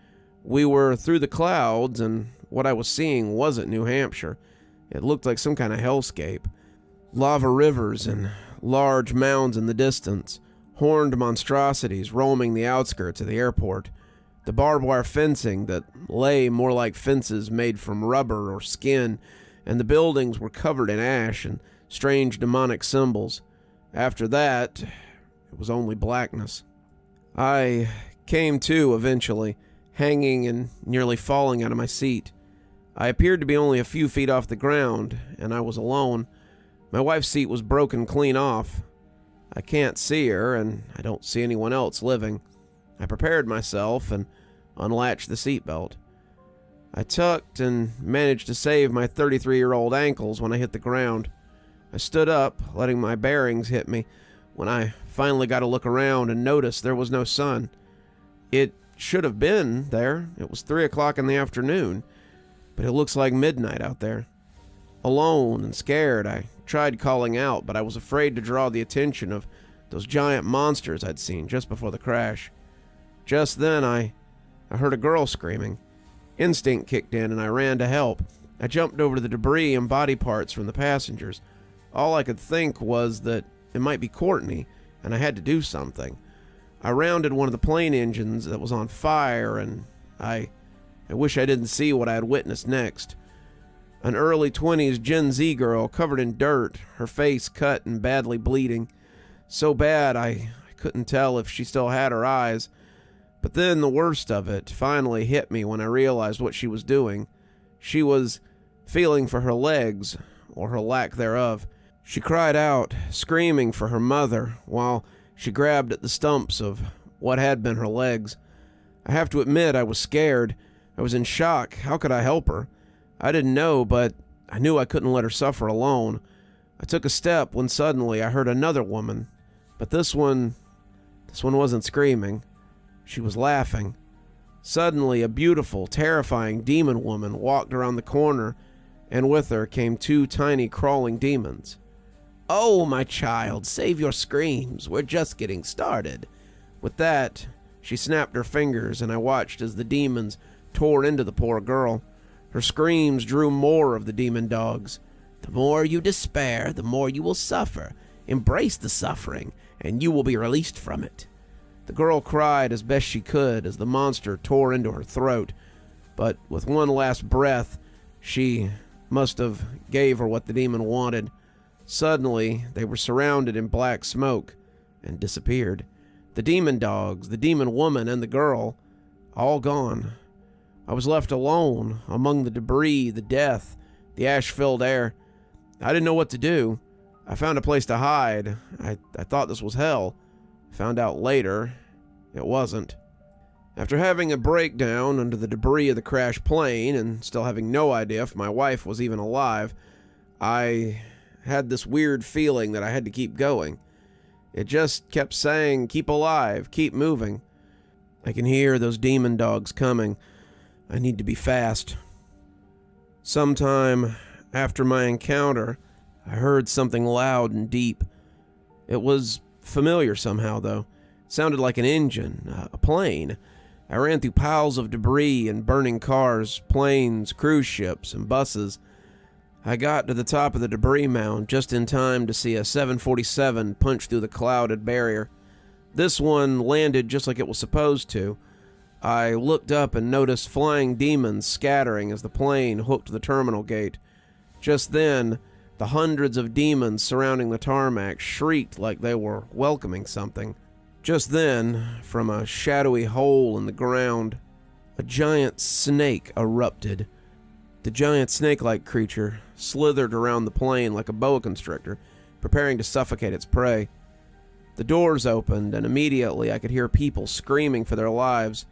We were through the clouds, and what I was seeing wasn't New Hampshire. It looked like some kind of hellscape. Lava rivers and large mounds in the distance, horned monstrosities roaming the outskirts of the airport. The barbed wire fencing that lay more like fences made from rubber or skin, and the buildings were covered in ash and strange demonic symbols. After that, it was only blackness. I came to eventually, hanging and nearly falling out of my seat. I appeared to be only a few feet off the ground, and I was alone. My wife's seat was broken clean off. I can't see her, and I don't see anyone else living. I prepared myself and unlatched the seatbelt. I tucked and managed to save my 33-year-old ankles when I hit the ground. I stood up, letting my bearings hit me, when I finally got a look around and noticed there was no sun. It should have been there. It was 3 o'clock in the afternoon, but it looks like midnight out there. Alone and scared, I tried calling out, but I was afraid to draw the attention of those giant monsters I'd seen just before the crash. Just then, I heard a girl screaming. Instinct kicked in, and I ran to help. I jumped over the debris and body parts from the passengers. All I could think was that it might be Courtney, and I had to do something. I rounded one of the plane engines that was on fire, and I wish I didn't see what I had witnessed next. An early 20s Gen Z girl covered in dirt, her face cut and badly bleeding. So bad I couldn't tell if she still had her eyes. But then the worst of it finally hit me when I realized what she was doing. She was feeling for her legs, or her lack thereof. She cried out, screaming for her mother, while she grabbed at the stumps of what had been her legs. I have to admit I was scared. I was in shock. How could I help her? I didn't know, but I knew I couldn't let her suffer alone. I took a step when suddenly I heard another woman, but this one wasn't screaming. She was laughing. Suddenly, a beautiful, terrifying demon woman walked around the corner, and with her came 2 tiny crawling demons. "Oh, my child, save your screams. We're just getting started." With that, she snapped her fingers, and I watched as the demons tore into the poor girl. Her screams drew more of the demon dogs. "The more you despair, the more you will suffer. Embrace the suffering, and you will be released from it." The girl cried as best she could as the monster tore into her throat, but with one last breath, she must have gave her what the demon wanted. Suddenly, they were surrounded in black smoke and disappeared. The demon dogs, the demon woman, and the girl, all gone. I was left alone among the debris, the death, the ash-filled air. I didn't know what to do. I found a place to hide. I thought this was hell. Found out later, it wasn't. After having a breakdown under the debris of the crashed plane and still having no idea if my wife was even alive, I had this weird feeling that I had to keep going. It just kept saying, keep alive, keep moving. I can hear those demon dogs coming. I need to be fast. Sometime after my encounter, I heard something loud and deep. It was familiar somehow, though. It sounded like an engine, a plane. I ran through piles of debris and burning cars, planes, cruise ships, and buses. I got to the top of the debris mound just in time to see a 747 punch through the clouded barrier. This one landed just like it was supposed to. I looked up and noticed flying demons scattering as the plane hooked the terminal gate. Just then, the hundreds of demons surrounding the tarmac shrieked like they were welcoming something. Just then, from a shadowy hole in the ground, a giant snake erupted. The giant snake-like creature slithered around the plane like a boa constrictor, preparing to suffocate its prey. The doors opened, and immediately I could hear people screaming for their lives.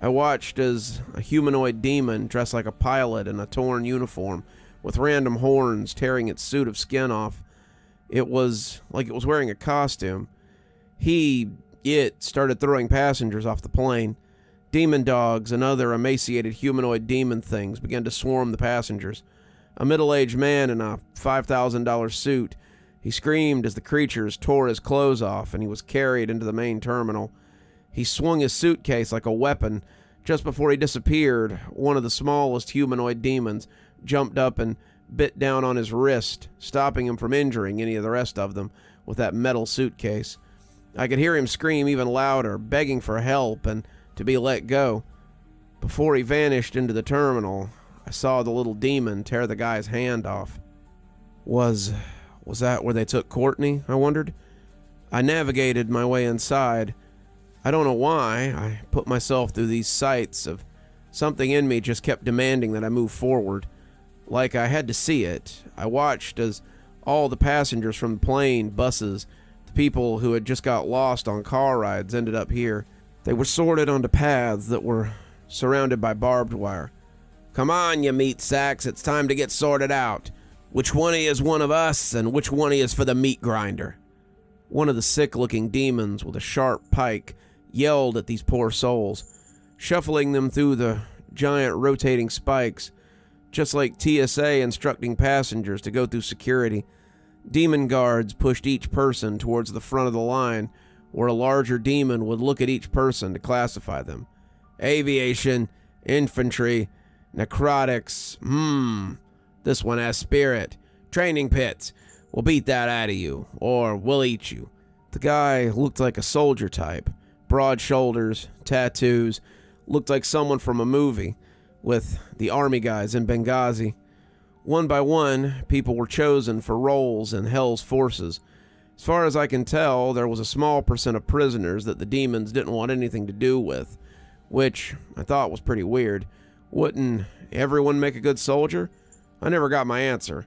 I watched as a humanoid demon dressed like a pilot in a torn uniform, with random horns tearing its suit of skin off. It was like it was wearing a costume. It started throwing passengers off the plane. Demon dogs and other emaciated humanoid demon things began to swarm the passengers. A middle-aged man in a $5,000 suit, he screamed as the creatures tore his clothes off and he was carried into the main terminal. He swung his suitcase like a weapon. Just before he disappeared, one of the smallest humanoid demons jumped up and bit down on his wrist, stopping him from injuring any of the rest of them with that metal suitcase. I could hear him scream even louder, begging for help and to be let go. Before he vanished into the terminal, I saw the little demon tear the guy's hand off. Was that where they took Courtney, I wondered? I navigated my way inside. I don't know why I put myself through these sights of something in me just kept demanding that I move forward. Like I had to see it. I watched as all the passengers from the plane, buses, the people who had just got lost on car rides ended up here. They were sorted onto paths that were surrounded by barbed wire. Come on, you meat sacks, it's time to get sorted out. Which one of you is one of us, and which one of you is for the meat grinder? One of the sick-looking demons with a sharp pike yelled at these poor souls, shuffling them through the giant rotating spikes, just like TSA instructing passengers to go through security. Demon guards pushed each person towards the front of the line, where a larger demon would look at each person to classify them. Aviation, infantry, necrotics, this one has spirit. Training pits, we'll beat that out of you, or we'll eat you. The guy looked like a soldier type. Broad shoulders, tattoos, looked like someone from a movie, with the army guys in Benghazi. One by one, people were chosen for roles in Hell's forces. As far as I can tell, there was a small percent of prisoners that the demons didn't want anything to do with, which I thought was pretty weird. Wouldn't everyone make a good soldier? I never got my answer.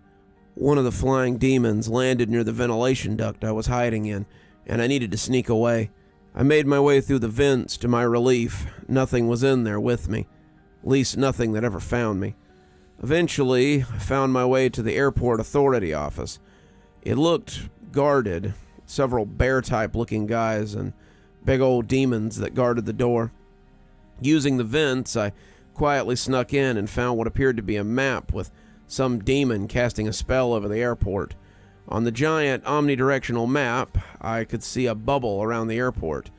One of the flying demons landed near the ventilation duct I was hiding in, and I needed to sneak away. I made my way through the vents. To my relief, nothing was in there with me. At least nothing that ever found me. Eventually, I found my way to the airport authority office. It looked guarded, several bear-type looking guys and big old demons that guarded the door. Using the vents, I quietly snuck in and found what appeared to be a map with some demon casting a spell over the airport. On the giant omnidirectional map, I could see a bubble around the airport.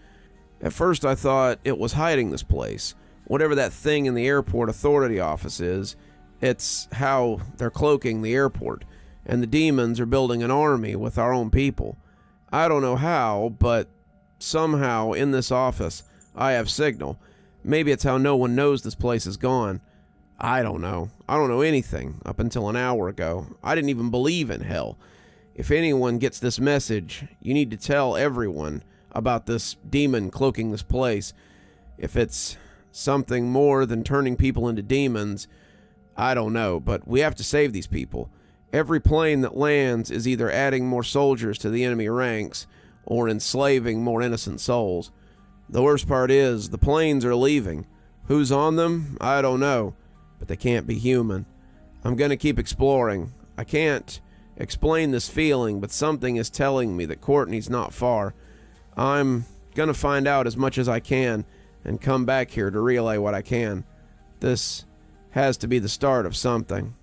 At first I thought it was hiding this place. Whatever that thing in the airport authority office is, it's how they're cloaking the airport, and the demons are building an army with our own people. I don't know how, but somehow in this office I have signal. Maybe it's how no one knows this place is gone. I don't know. I don't know anything up until an hour ago. I didn't even believe in hell. If anyone gets this message, you need to tell everyone about this demon cloaking this place. If it's something more than turning people into demons, I don't know, but we have to save these people. Every plane that lands is either adding more soldiers to the enemy ranks or enslaving more innocent souls. The worst part is, the planes are leaving. Who's on them? I don't know, but they can't be human. I'm gonna keep exploring. I can't explain this feeling, but something is telling me that Courtney's not far. I'm gonna find out as much as I can and come back here to relay what I can. This has to be the start of something.